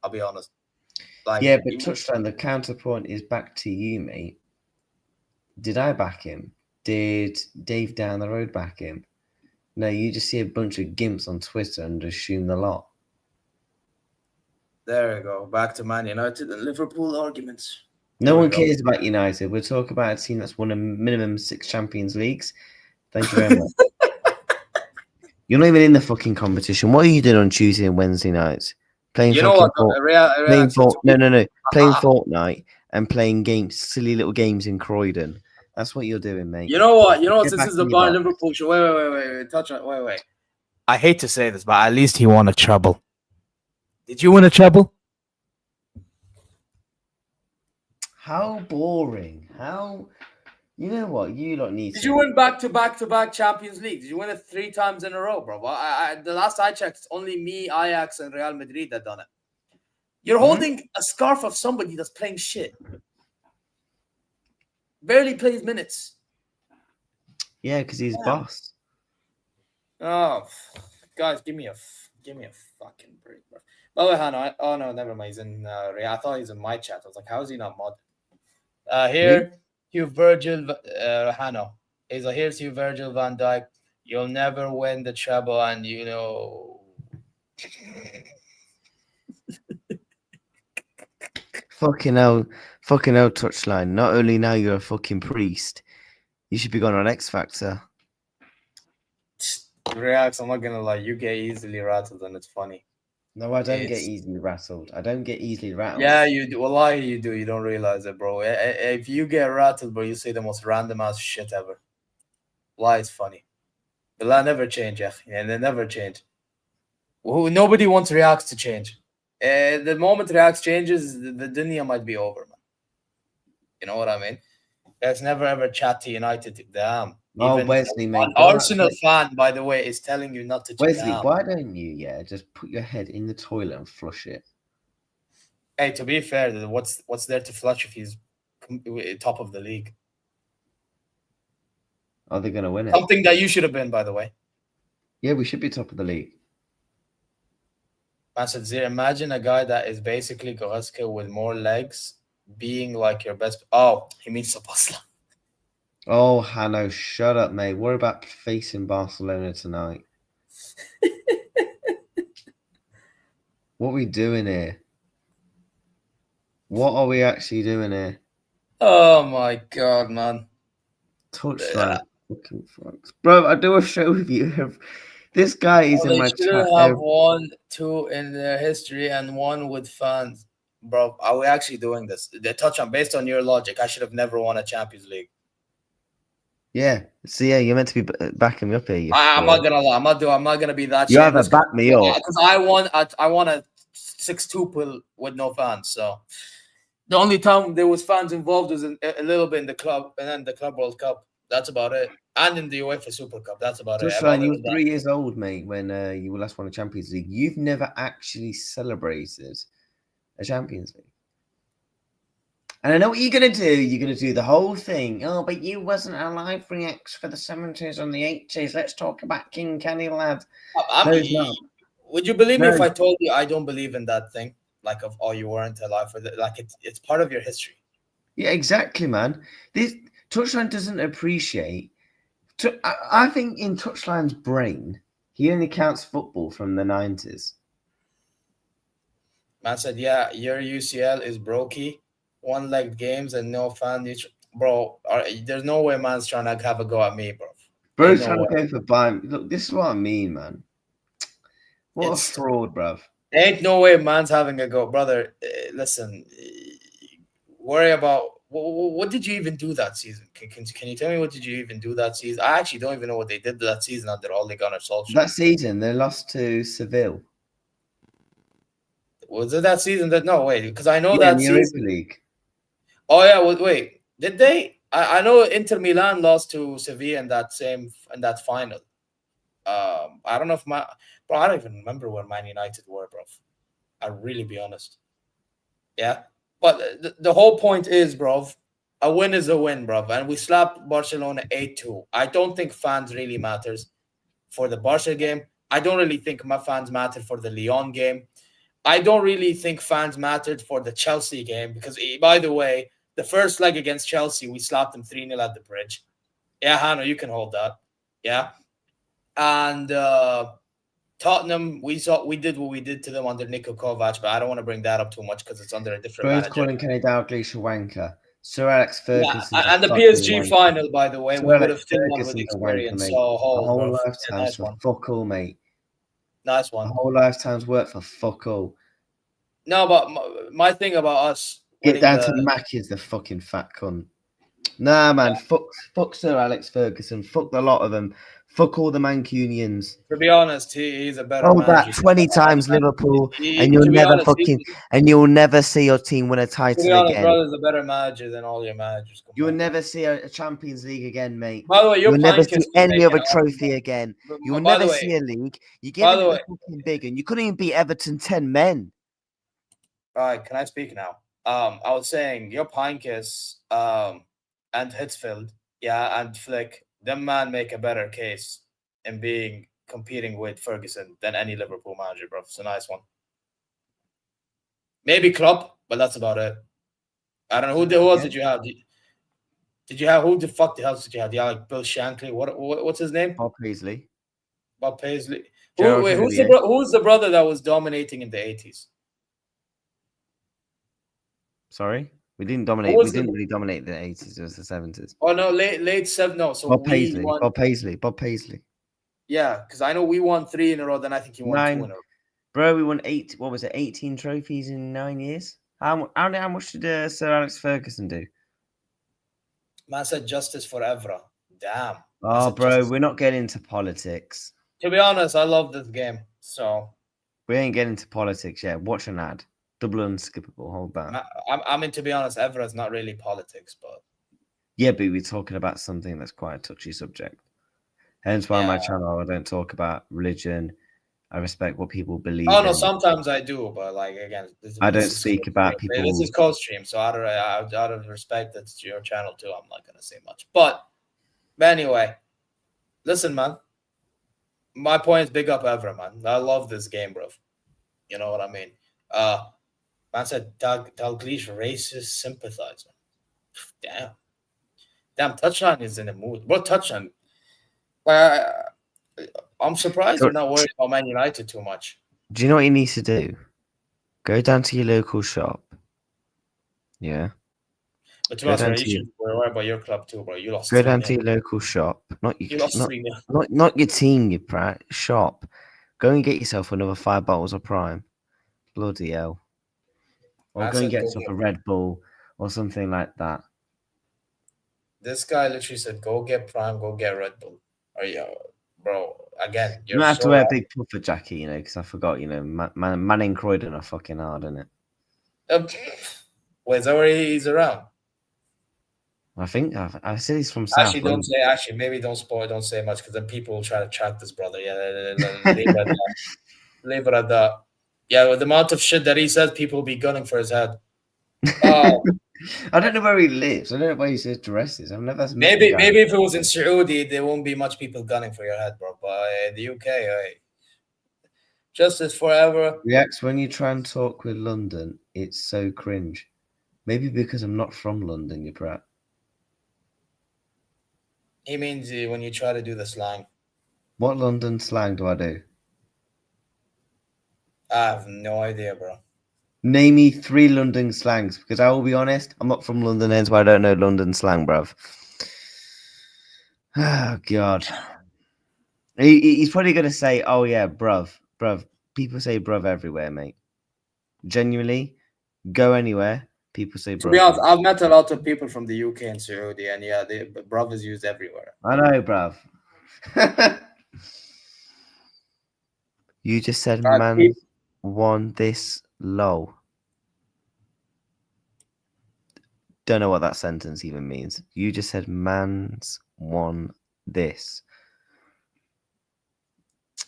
I'll be honest. Like, yeah, but Touchline, the counterpoint is back to you, mate. Did I back him? Did Dave down the road back him? No, you just see a bunch of gimps on Twitter and assume the lot. There you go. Back to Man United and Liverpool arguments. No one cares about United. We're talking about a team that's won a minimum 6 Champions Leagues. Thank you very much. You're not even in the fucking competition. What are you doing on Tuesday and Wednesday nights? Playing You know what? playing Fortnite and playing games, silly little games in Croydon. That's what you're doing, mate. You know what? This back is the in your Bayern box. Liverpool show. Wait. Touchline. Wait. I hate to say this, but at least he won a treble. Did you win a treble? How boring. How... You know what? You lot need Did you win back to back Champions League? Did you win it 3 times in a row, bro? The last I checked, it's only me, Ajax, and Real Madrid that done it. You're holding a scarf of somebody that's playing shit. Barely plays minutes. Yeah, because he's boss. Oh, guys, give me a fucking break, bro. By the way, Hannah, oh no, never mind. He's in Real. I thought he was in my chat. I was like, how is he not mod? Here. You Virgil Hano. He's like, here's you Virgil van Dijk. You'll never win the treble, and you know. Fucking hell, Touchline. Not only now you're a fucking priest, you should be going on X Factor. Reacts, I'm not gonna lie, you get easily rattled and it's funny. No, I don't get easily rattled. I don't get easily rattled. Yeah, you do. Well, you do. You don't realize it, bro. If you get rattled, bro, you say the most random ass shit ever. Lie is funny. The lie never change, yeah. And they never change. Nobody wants Reacts to change. The moment Reacts changes, the dunya might be over, man. You know what I mean? Let's never ever chat to United. Damn. Oh, Wesley, mate. An Arsenal fan, by the way, is telling you not to chat. Wesley, why don't you, just put your head in the toilet and flush it? Hey, to be fair, what's there to flush if he's top of the league? Are they going to win it? Something that you should have been, by the way. Yeah, we should be top of the league. Man said, Zier, imagine a guy that is basically Goretzka with more legs being like your best. Oh, he means Sabasla. Oh, Hanno, shut up, mate. What about facing Barcelona tonight? What are we doing here? What are we actually doing here? Oh my god, man. Touchline. Fucking fucks. Bro, I do a show with you. This guy is in my They shouldn't chat. have 1, 2 in their history and 1 with fans. Bro, are we actually doing this? The touchline, based on your logic, I should have never won a Champions League. Yeah. So yeah, you're meant to be backing me up here. I'm not gonna lie. I'm not gonna be that. You haven't backed me up because I won a 6-2 pull with no fans. So the only time there was fans involved was a little bit in the club, and then the Club World Cup. That's about it. And in the UEFA Super Cup. That's about it. Touchline, you were 3 years old, mate, when you last won a Champions League. You've never actually celebrated a Champions League. And I know what you're going to do. You're going to do the whole thing. Oh, but you wasn't alive for Reacts for the 70s and the 80s. Let's talk about King Kenny, lad. Would you believe me if I told you I don't believe in that thing? Like, of you weren't alive for that. Like, it's part of your history. Yeah, exactly, man. This Touchline doesn't appreciate. I think in Touchline's brain, he only counts football from the 90s. Man said, yeah, your UCL is brokey. One-legged games and no fan. Bro, there's no way man's trying to have a go at me, bro. Bro's trying to go for Bayern. Look, this is what I mean, man. What a fraud, bruv. Ain't no way man's having a go. Brother, listen, worry about... What did you even do that season? Can you tell me what did you even do that season? I actually don't even know what they did that season under Ole Gunnar Solskjaer. That season, they lost to Seville. Was it that season? No, wait, because I know that season. Europa League. Oh yeah, wait. Did they? I know Inter Milan lost to Sevilla in that final. I don't know if I don't even remember where Man United were, bro. I'll really be honest. Yeah. But the whole point is, bro, a win is a win, bro. And we slapped Barcelona 8-2. I don't think fans really matters for the Barca game. I don't really think my fans matter for the Lyon game. I don't really think fans mattered for the Chelsea game because, by the way, the first leg against Chelsea, we slapped them 3-0 at the bridge. Yeah, Hanno, you can hold that. Yeah. And Tottenham, we did what we did to them under Niko Kovac, but I don't want to bring that up too much because it's under a different manager. Calling Kenny Dalglish a wanker. Sir Alex Ferguson. Yeah, and the PSG final, by the way, we would have still won with experience. So a whole lifetime's for fuck all, mate. Nice one. A whole lifetime's work for fuck all. No, but my thing about us... Get down to Mackey's the fucking fat cunt. Nah, man. Yeah. Fuck Sir Alex Ferguson. Fuck the lot of them. Fuck all the Mancunians. To be honest, he's a better manager. That 20 times Liverpool, and you'll never and you'll never see your team win a title to be honest, again. Brother's a better manager than all your managers. You'll never see a Champions League again, mate. By the way, you'll never see any other trophy again. You'll never see a league. You get it fucking big, and you couldn't even beat Everton 10 men. All right, can I speak now? I was saying your Pinecast and Hitzfeld, yeah, and Flick, them man make a better case in competing with Ferguson than any Liverpool manager, bro. It's a nice one. Maybe Klopp, but that's about it. I don't know who else did you have. Did you have who the fuck else did you have? Yeah, like Bill Shankly. What's his name? Bob Paisley. Bob Paisley. Who's the brother that was dominating in the 80s? Sorry, we didn't dominate. We didn't really dominate the 80s. It was the 70s. Oh no, late 7. No, so Bob Paisley. Bob Paisley. Yeah, because I know we won 3 in a row. Then I think you won 2 in a row. Bro, we won 8. What was it? 18 trophies in 9 years. How much did Sir Alex Ferguson do? Man said justice for Evra. Damn. Oh, bro, we're not getting into politics. To be honest, I love this game. So we ain't getting into politics yet. Watch an ad. Double unskippable. Hold that. I mean, to be honest, Evra is not really politics, but yeah, but we're talking about something that's quite a touchy subject. Hence why on my channel I don't talk about religion. I respect what people believe. Oh no, sometimes I do, but like again, I don't speak about people. This is co-stream, so out of respect, that's your channel too. I'm not gonna say much, but But anyway, listen, man. My point is big up ever, man. I love this game, bro. You know what I mean? Man said Dalglish racist sympathizer. Damn. Damn, touchline is in the mood. What touchline? Well, I'm surprised you're not worried about Man United too much. Do you know what he needs to do? Go down to your local shop. Yeah. But to be honest, you should worry about your club too, bro. You lost. Go down to your local shop. You lost 3-0. Not your team, you prat. Shop. Go and get yourself another 5 bottles of Prime. Bloody hell. Or go and get yourself a Red Bull or something like that. This guy literally said, go get Prime, go get Red Bull. Are you, bro, again, you might have to wear a big puffer jacket, you know, because I forgot, you know, Manning Croydon are fucking hard, isn't it? Wait, is that where he's around? I think I said he's from South. Actually, don't say. Actually, maybe don't spoil. Don't say much because then people will try to track this brother. Yeah, leave it at that. Yeah, with the amount of shit that he says, people will be gunning for his head. I don't know where he lives. I don't know where his address is. I've never. Maybe if it was in Saudi, there won't be much people gunning for your head, bro. But in the UK, justice forever. Reacts when you try and talk with London, it's so cringe. Maybe because I'm not from London, you brat. He means when you try to do the slang. What London slang do I do? I have no idea, bro. Name me 3 London slangs, because I will be honest, I'm not from London, hence why I don't know London slang, bruv. Oh, God. He's probably going to say, oh, yeah, bruv. People say bruv everywhere, mate. Genuinely, go anywhere. People say bruv. To be honest, I've met a lot of people from the UK and Saudi, and yeah, bruv is used everywhere. I know, bruv. You just said man won this low. Don't know what that sentence even means. You just said man's won this.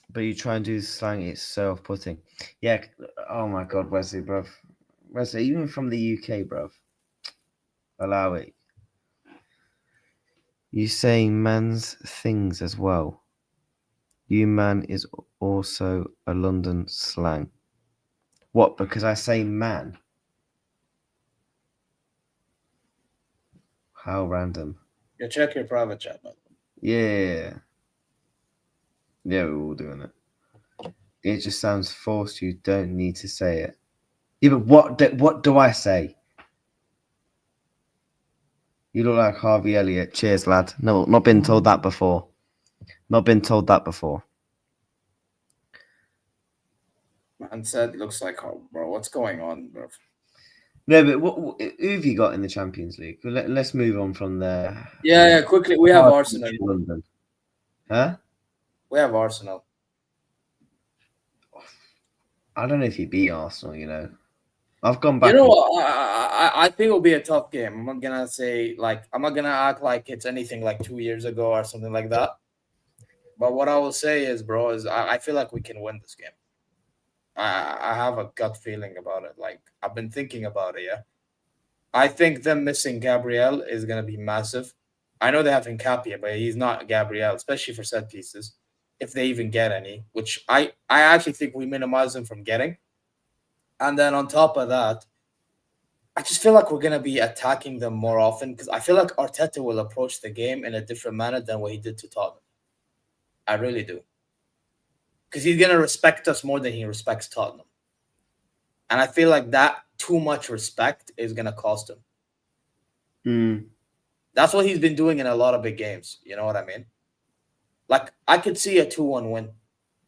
But you try and do slang, it's so off-putting. Yeah, oh my God, Wesley, bruv. Wesley, even from the UK, bruv. Allow it. You saying man's things as well. You man is also a London slang. What, because I say man? How random. You check your private chat, man. Yeah. Yeah, we're all doing it. It just sounds forced. You don't need to say it. Yeah, but what do I say? You look like Harvey Elliott. Cheers, lad. No, not been told that before. Not been told that before. Man said, looks like, bro, what's going on, bro? No, but who have you got in the Champions League? Let's move on from there. Yeah, quickly. We have Arsenal. London. Huh? We have Arsenal. I don't know if you beat Arsenal, you know. I've gone back. You know what? I think it'll be a tough game. I'm not gonna say I'm not gonna act like it's anything like 2 years ago or something like that. But what I will say is, bro, I feel like we can win this game. I have a gut feeling about it. Like, I've been thinking about it, yeah. I think them missing Gabriel is gonna be massive. I know they have Nkapia, but he's not Gabriel, especially for set pieces, if they even get any, which I actually think we minimize them from getting. And then on top of that, I just feel like we're going to be attacking them more often because I feel like Arteta will approach the game in a different manner than what he did to Tottenham. I really do. Because he's going to respect us more than he respects Tottenham. And I feel like that too much respect is going to cost him. That's what he's been doing in a lot of big games. You know what I mean? Like, I could see a 2-1 win.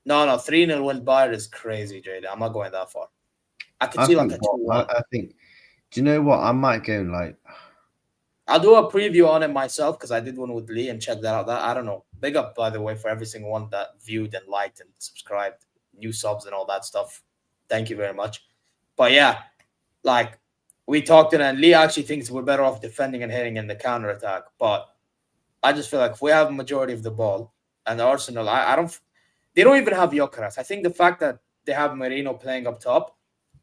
No, 3-0 win Bayern is crazy, Jada. I'm not going that far. I could see like a 2-1. I think, do you know what? I might go like... I'll do a preview on it myself because I did one with Lee and check that out. I don't know. Big up, by the way, for every single one that viewed and liked and subscribed, new subs and all that stuff. Thank you very much. But yeah, like we talked and Lee actually thinks we're better off defending and hitting in the counter attack. But I just feel like if we have a majority of the ball and the Arsenal, they don't even have Gyökeres. I think the fact that they have Merino playing up top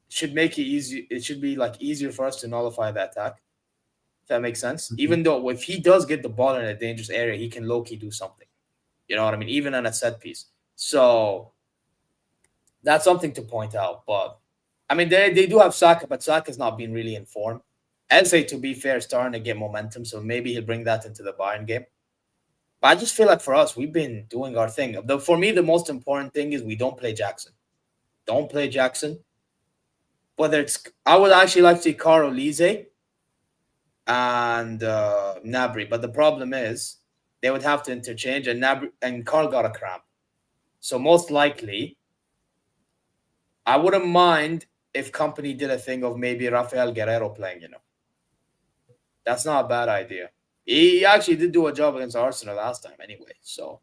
should make it easy. It should be like easier for us to nullify the attack. If that makes sense. Even though if he does get the ball in a dangerous area, he can low-key do something. You know what I mean? Even on a set piece. So that's something to point out. But I mean, they do have Saka, but Saka's not been really in form. Eze, to be fair, is starting to get momentum, so maybe he'll bring that into the Bayern game. But I just feel like for us, we've been doing our thing. For me, the most important thing is we don't play Jackson. Don't play Jackson. Whether it's, I would actually like to see Carl Olise and Nabry, but the problem is they would have to interchange, and Nabry and Carl got a cramp. So most likely, I wouldn't mind if Company did a thing of maybe Rafael Guerrero playing. That's not a bad idea. He actually did do a job against Arsenal last time anyway. So,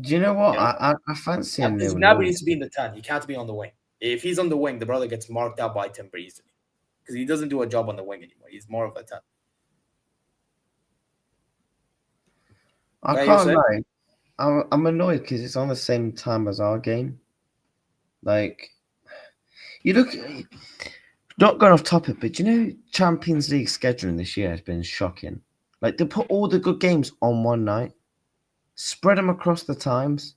do you know what? I fancy him. Nabry needs to be in the 10. He can't be on the wing. If he's on the wing, the brother gets marked out by Timber easily because he doesn't do a job on the wing anymore. He's more of a 10. I can't lie. I'm annoyed because it's on the same time as our game. Like, you look, not going off topic, but you know, Champions League scheduling this year has been shocking. Like, they put all the good games on one night, spread them across the times.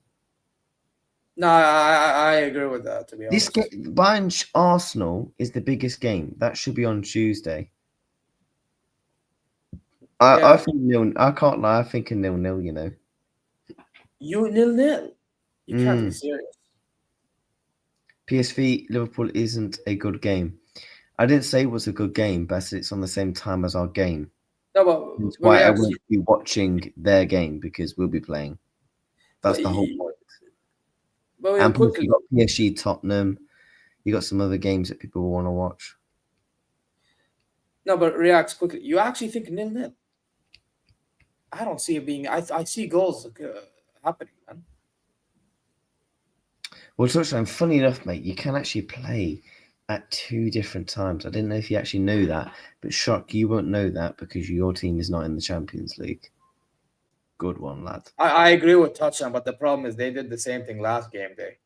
No, I agree with that, to be honest. This game, Bayern Arsenal is the biggest game. That should be on Tuesday. I think nil. I can't lie. I think a 0-0. You know. You 0-0. You can't be serious. PSV Liverpool isn't a good game. I didn't say it was a good game, but it's on the same time as our game. No, but that's why I won't be watching their game because we'll be playing. That's the whole point. But and quickly, you got PSG, Tottenham. You got some other games that people will want to watch. No, but reacts quickly. You actually think 0-0? I don't see it being. I see goals happening, man. Well, touchdown. Funny enough, mate, you can actually play at 2 different times. I didn't know if you actually knew that, but shock, you won't know that because your team is not in the Champions League. Good one, lad. I agree with touchdown, but the problem is they did the same thing last game day.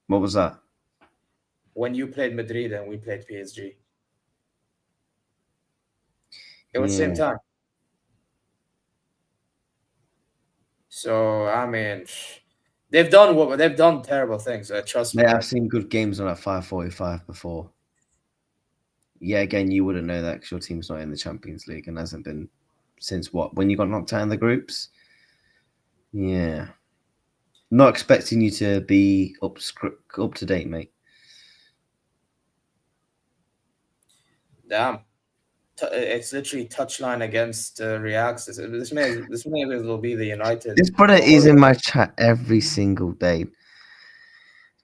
What was that? When you played Madrid and we played PSG. It was the same time. So I mean, they've done terrible things. Trust me. I've seen good games on at 5:45 before. Yeah, again, you wouldn't know that because your team's not in the Champions League and hasn't been since what? When you got knocked out in the groups? Yeah. Not expecting you to be up to date, mate. Damn. It's literally touchline against Reacts. This may will be the United. This brother is in my chat every single day.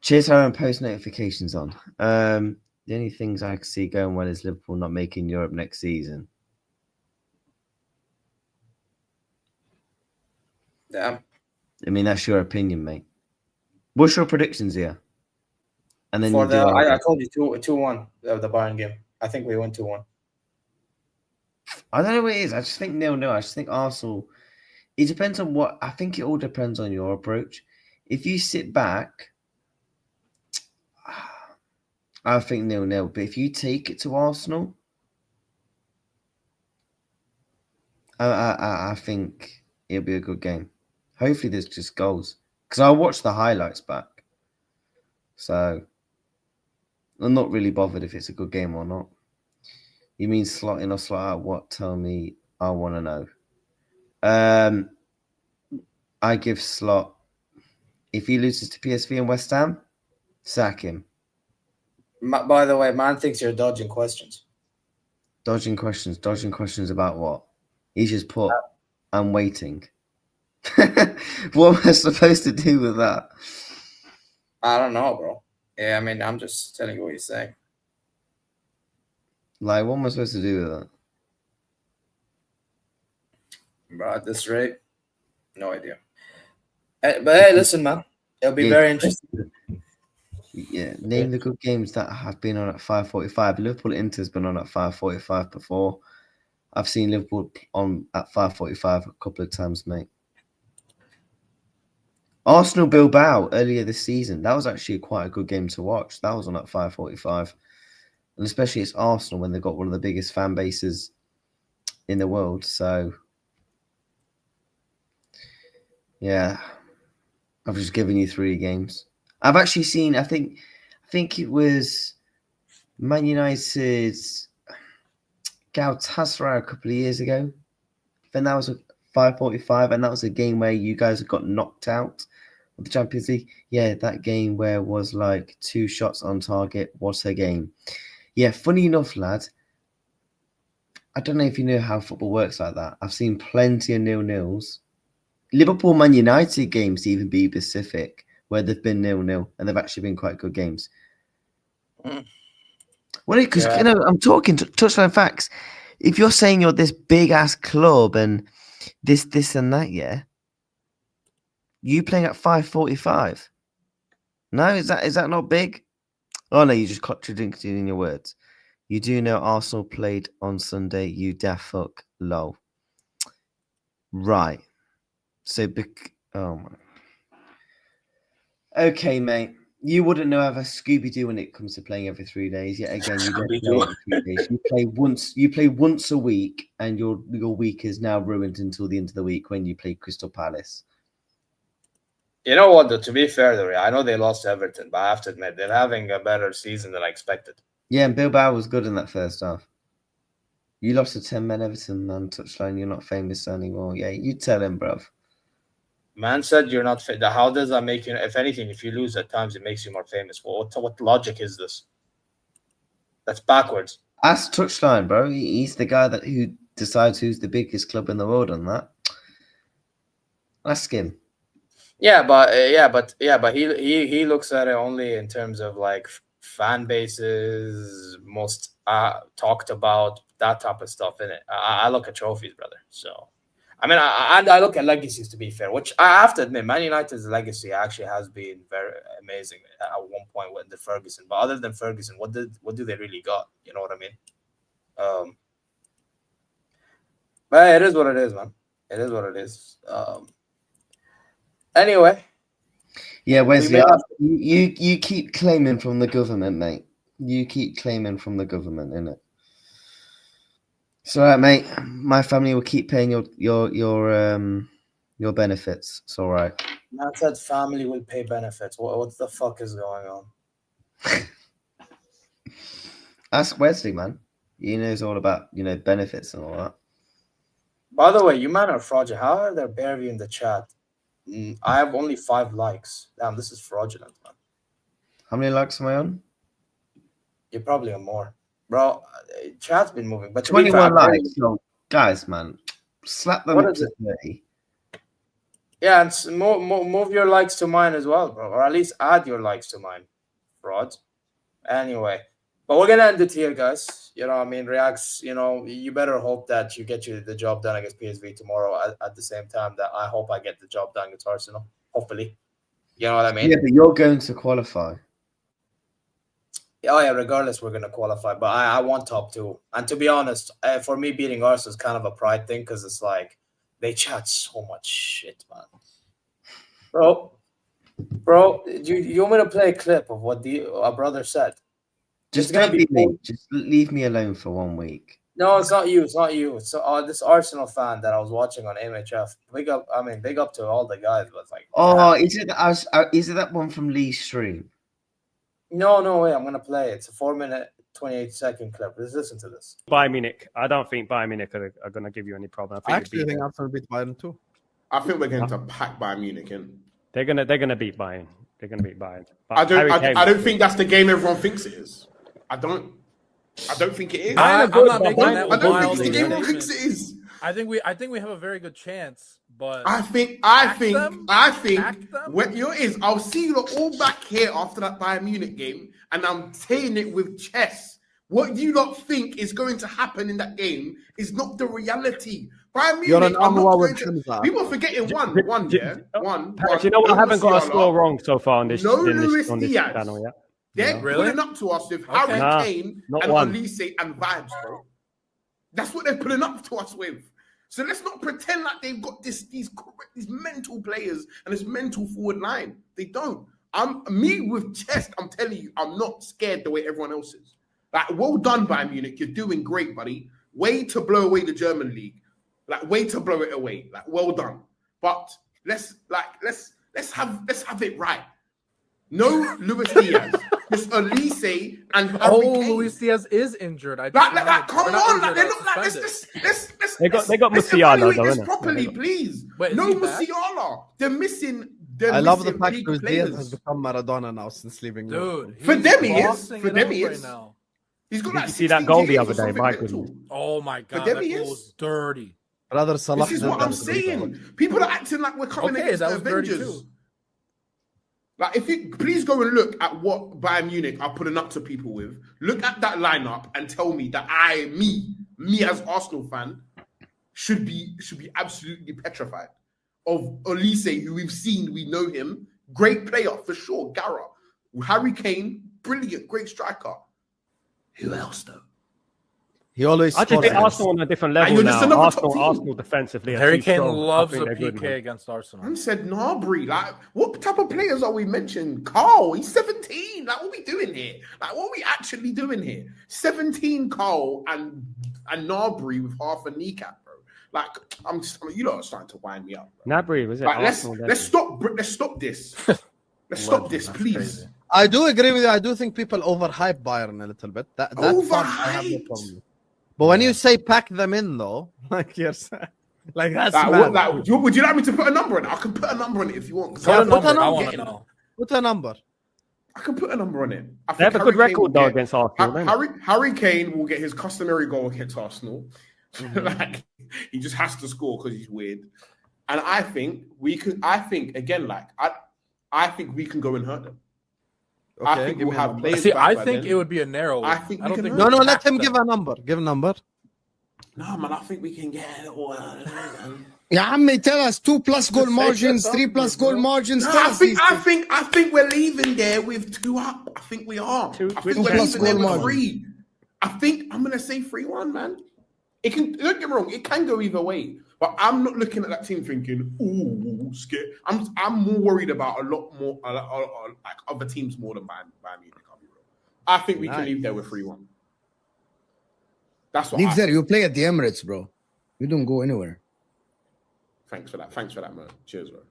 Cheers, Aaron. Post notifications on. The only things I can see going well is Liverpool not making Europe next season. Damn. I mean, that's your opinion, mate. What's your predictions here? And then I told you 2-1 of the Bayern game. I think we won 2-1. I don't know what it is. I just think 0-0. I just think Arsenal. It depends on what. I think it all depends on your approach. If you sit back, I think 0-0. But if you take it to Arsenal, I think it'll be a good game. Hopefully, there's just goals because I watched the highlights back. So I'm not really bothered if it's a good game or not. You mean slot in or slot out? What? Tell me. I want to know. I give Slot. If he loses to PSV and West Ham, sack him. By the way, man thinks you're dodging questions. Dodging questions. Dodging questions about what? He's just put, I'm waiting. What am I supposed to do with that? I don't know, bro. Yeah, I mean, I'm just telling you what he's saying. Like, what am I supposed to do with that? Bro, at this rate, no idea. But hey, listen, man. It'll be very interesting. Yeah, name the good games that have been on at 5:45. Liverpool Inter's been on at 5:45 before. I've seen Liverpool on at 5:45 a couple of times, mate. Arsenal Bilbao earlier this season. That was actually quite a good game to watch. That was on at 5:45. And especially it's Arsenal when they've got one of the biggest fan bases in the world. So, yeah, I've just given you 3 games. I've actually seen. I think it was Man United's Galatasaray a couple of years ago. I think that was a 5:45, and that was a game where you guys got knocked out of the Champions League. Yeah, that game where it was like 2 shots on target. What a game! Yeah, funny enough, lad. I don't know if you know how football works like that. I've seen plenty of 0-0s. Liverpool Man United games, to even be specific, where they've been 0-0 and they've actually been quite good games. Well, because I'm talking touchline facts. If you're saying you're this big ass club and this and that, yeah, you playing at 5:45. No, is that not big? Oh no, you just contradicted in your words. You do know Arsenal played on Sunday. You daft fuck, lol. Right. So, oh my. Okay, mate. You wouldn't know of a Scooby-Doo when it comes to playing every 3 days. Yet again, you don't play every 3 days. You play once a week, and your week is now ruined until the end of the week when you play Crystal Palace. You know what, though, to be fair, though, I know they lost to Everton, but I have to admit, they're having a better season than I expected. Yeah, and Bilbao was good in that first half. You lost to 10-man Everton, man. Touchline, you're not famous anymore. Yeah, you tell him, bruv. Man said you're not fit. How does that make you? If anything, if you lose at times, it makes you more famous. Well, what logic is this? That's backwards. Ask Touchline, bro. He's the guy who decides who's the biggest club in the world on that. Ask him. Yeah, but he looks at it only in terms of like fan bases, most talked about, that type of stuff. In it, I look at trophies, brother. So. I mean, I look at legacies, to be fair, which I have to admit, Man United's legacy actually has been very amazing at one point with the Ferguson. But other than Ferguson, what do they really got? You know what I mean? But it is what it is, man. It is what it is. Anyway. Yeah, Wesley, you keep claiming from the government, mate. You keep claiming from the government, innit? It's all right, mate. My family will keep paying your benefits. It's all right. Man said family will pay benefits. What the fuck is going on? Ask Wesley, man. He knows all about benefits and all that. By the way, you man are fraudulent. How are there barely in the chat? I have only 5 likes. Damn, this is fraudulent, man. How many likes am I on? You're probably on more. Bro, chat's been moving, but 21 likes. So, guys, man, slap them up to 30. Yeah, and move your likes to mine as well, bro, or at least add your likes to mine, frauds. Anyway, but we're gonna end it here, guys. You know, I mean, Reacts. You know, you better hope that you get the job done against PSV tomorrow. At the same time, that I hope I get the job done against Arsenal. Hopefully, you know what I mean. Yeah, but you're going to qualify. Oh yeah, regardless, we're gonna qualify. But I want top 2. And to be honest, for me, beating Arsenal is kind of a pride thing because it's like they chat so much shit, man. Bro, you want me to play a clip of what our brother said? Just don't be me. Just leave me alone for 1 week. No, it's not you. It's not you. It's this Arsenal fan that I was watching on MHF. Big up to all the guys. But like, is it that one from Lee's stream? No way. I'm gonna play it. It's a 4-minute, 28-second clip. Let's listen to this. Bayern Munich. I don't think Bayern Munich are going to give you any problem. I actually think Arsenal beat Bayern too. I think we're going to pack Bayern Munich in. They're gonna beat Bayern. They're gonna beat Bayern. But I don't think that's the game everyone thinks it is. I don't think it is. I'm not making that I don't think wild it's the game everyone statement. thinks it is. I think we have a very good chance, but I think what you is, I'll see you all back here after that Bayern Munich game, and I'm saying it with chess. What you lot think is going to happen in that game is not the reality. Bayern Munich, You're an unwell people are forgetting one. You know what? I haven't got a score wrong so far on this channel yet. They're pulling up to us with Harry Kane and Olise and vibes, bro. That's what they're pulling up to us with. So let's not pretend like they've got these mental players and this mental forward line. They don't. Me with chest, I'm telling you, I'm not scared the way everyone else is. Like, well done, Bayern Munich. You're doing great, buddy. way to blow away the German league, like way to blow it away, like well done. But let's have it right. No Luis Diaz, just Olise and Harry Kane. Luis Diaz is injured. Come on, like, they're not like let's They got let's Musiala evaluate though, this innit? properly, please. Wait, No Musiala. They're missing. I love the fact big that Diaz players. has become Maradona now since leaving. Dude, For he's them he is. bossing For it them up he right is. now. He's got Did like you see that 16 goal the games other or day? something My mental. goodness. Oh my god, them that he goal is. was dirty. Brother Salah. This is what I'm saying. People are acting like we're coming Okay, against that the was dirty Avengers. too. Like, if you please go and look at what Bayern Munich are putting up to people with. Look at that lineup and tell me that me as Arsenal fan, should be absolutely petrified of Olise, who we've seen, we know him, great player for sure. Gara, Harry Kane, brilliant, great striker. Who else though? He always. I just think Arsenal on a different level you're just now. another top team. Arsenal defensively. are Harry too Kane strong. loves I a think they're good, PK man. against Arsenal. I said Gnabry. Like, what type of players are we mentioning? Carl, he's 17. Like, what are we doing here? Like, what are we actually doing here? 17 Carl and Gnabry with half a kneecap, bro. Like, you lot are starting to wind me up. Bro. Gnabry, was it? Like, Arsenal let's stop this. Let's stop this, That's please. crazy. I do agree with you. I do think people overhype Bayern a little bit. That part I have no Overhyped? problem with. But when you say pack them in, though, like you're saying, like that's Like, mad. would you like me to put a number on it? I can put a number on it if you want. 'Cause Put a I'm number. I getting want to it. know. Put a number. I can put a number on it. I They have a think good Harry Kane record will though get- against Arsenal. don't they? Harry Kane will get his customary goal against Arsenal. Like, he just has to score because he's weird. And I think we can. I think again, like I think we can go and hurt them. I Okay, think give we'll me a have number. players. See, back I by think then. it would be a narrow one. I think we don't can think hurt No, them. let him give a number. Give a number. No, man, I think we can get it all. يا عمي, tell us 2+ goal margins, 3+ goal margins. No, Tell I us think these I think we're leaving there with 2 up. I think we are. I think we're plus leaving there goal with margin. 3. I think I'm gonna say 3-1, man. It can, don't get me wrong, it can go either way. But I'm not looking at that team thinking, ooh, scared. I'm more worried about a lot more like other teams more than Bayern Munich. I'll be real. I think we can leave there with 3-1. That's what. Leave there. You play at the Emirates, bro. You don't go anywhere. Thanks for that, man. Cheers, bro.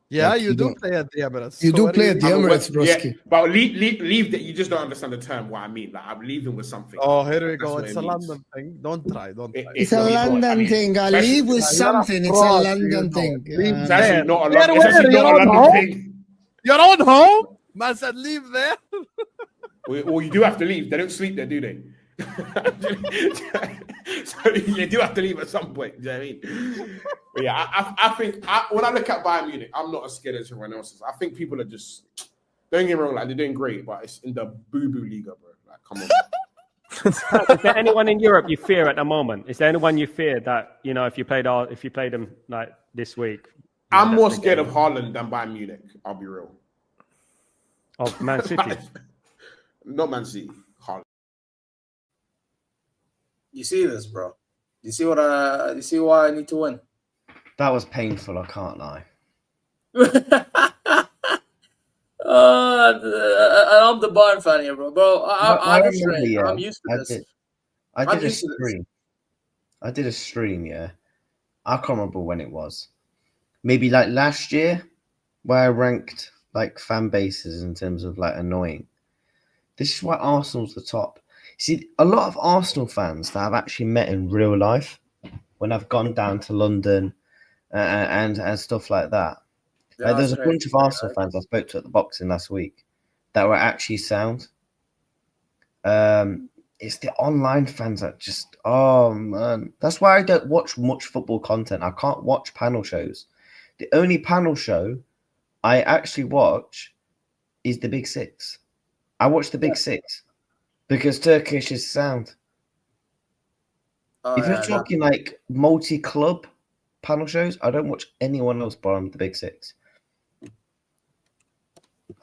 Yeah, Like, you you do don't- play at the Emirates. You So do what play you at the mean? Emirates, Yeah, broski. but leave that. You just don't understand the term. What I mean, like I'm leaving with something. Oh, here we That's go. what It's it a means. London thing. Don't try. Don't try. It's a London thing. I especially- leave with You're a something. It's a fraud, London you know. thing. Leave It's actually not a Where, London. It's where? actually You're not a on London home? thing. You're on home. Man said leave there. Well, you do have to leave. They don't sleep there, do they? So you do have to leave at some point. Do you know what I mean? But yeah, I think when I look at Bayern Munich, I'm not as scared as everyone else is. I think people are just, don't get me wrong, like they're doing great, but it's in the boo-boo Liga, bro. Like, come on. Is there anyone in Europe you fear at the moment? Is there anyone you fear that, you know, if you played them like this week? I'm more scared of Haaland than Bayern Munich. I'll be real. Of Man City. Not Man City. Haaland. You see this, bro? You see why I need to win? That was painful, I can't lie. I'm the Bayern fan here, bro. I'm used to this. I did a stream, yeah. I can't remember when it was. Maybe like last year, where I ranked like fan bases in terms of like annoying. This is why Arsenal's the top. See, a lot of Arsenal fans that I've actually met in real life when I've gone down to London and stuff like that. There's a bunch of Arsenal fans I spoke to at the boxing last week that were actually sound. It's the online fans that just, oh man. That's why I don't watch much football content. I can't watch panel shows. The only panel show I actually watch is the Big Six. I watch the Big Six because Turkish is sound. If you're talking like multi-club panel shows, I don't watch anyone else but on the Big Six.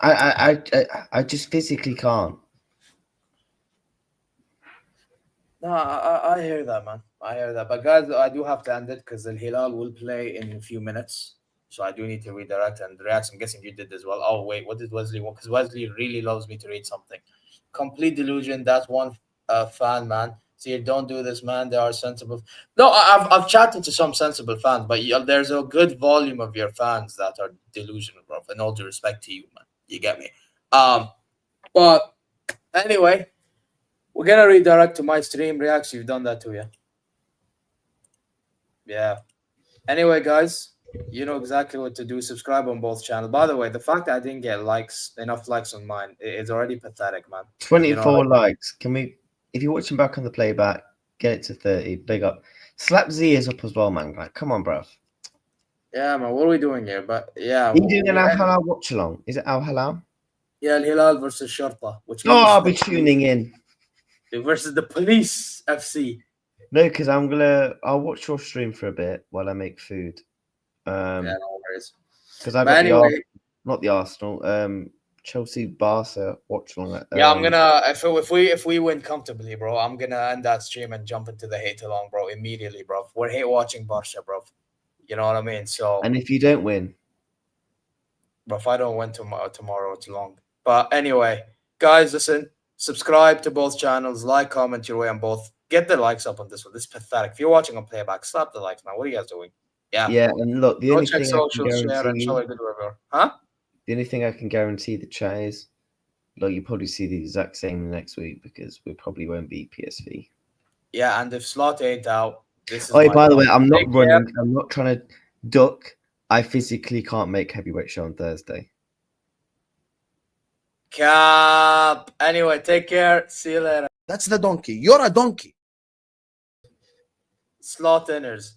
I just physically can't. No, I hear that, man. I hear that. But guys, I do have to end it because Al Hilal will play in a few minutes. So I do need to redirect and react. I'm guessing you did as well. Oh, wait, what did Wesley want? Because Wesley really loves me to read something. Complete delusion. That's one fan, man. See, don't do this, man. They are sensible. No, I've chatted to some sensible fans, but there's a good volume of your fans that are delusional, bro. And all due respect to you, man. You get me? But anyway, we're gonna redirect to my stream reacts. You've done that too, yeah. Yeah. Anyway, guys, you know exactly what to do. Subscribe on both channels. By the way, the fact that I didn't get enough likes on mine, is already pathetic, man. 24 likes. Can we? If you're watching back on the playback, get it to 30. Big up. Slap Z is up as well, man. Like, come on, bro. Yeah, man. What are we doing here? But yeah, Are you doing an Al Halal watch along? Is it Al Halal? Yeah, Al Hilal versus Sharta, which I'll be tuning in. Versus the Police FC. No, because I'll watch your stream for a bit while I make food. Yeah, no worries. Because I've got not the Arsenal, Chelsea Barca watch along. Yeah, I'm gonna if we win comfortably, bro, I'm gonna end that stream and jump into the hate along, bro, immediately, bro. We're hate watching Barca, bro. You know what I mean? So. And if you don't win, bro, if I don't win tomorrow, it's long. But anyway, guys, listen. Subscribe to both channels. Like, comment your way on both. Get the likes up on this one. This is pathetic. If you're watching on playback, slap the likes, man. What are you guys doing? Yeah. Yeah, and look, the only check thing social, share, and show a good review. Huh? The only thing I can guarantee the chat is, look, you probably see the exact same next week because we probably won't beat PSV. Yeah, and if Slot ain't out, this is. Oh, by the way, I'm not running. I'm not trying to duck. I physically can't make heavyweight show on Thursday. Cap. Anyway, take care. See you later. That's the donkey. You're a donkey. Slot inners.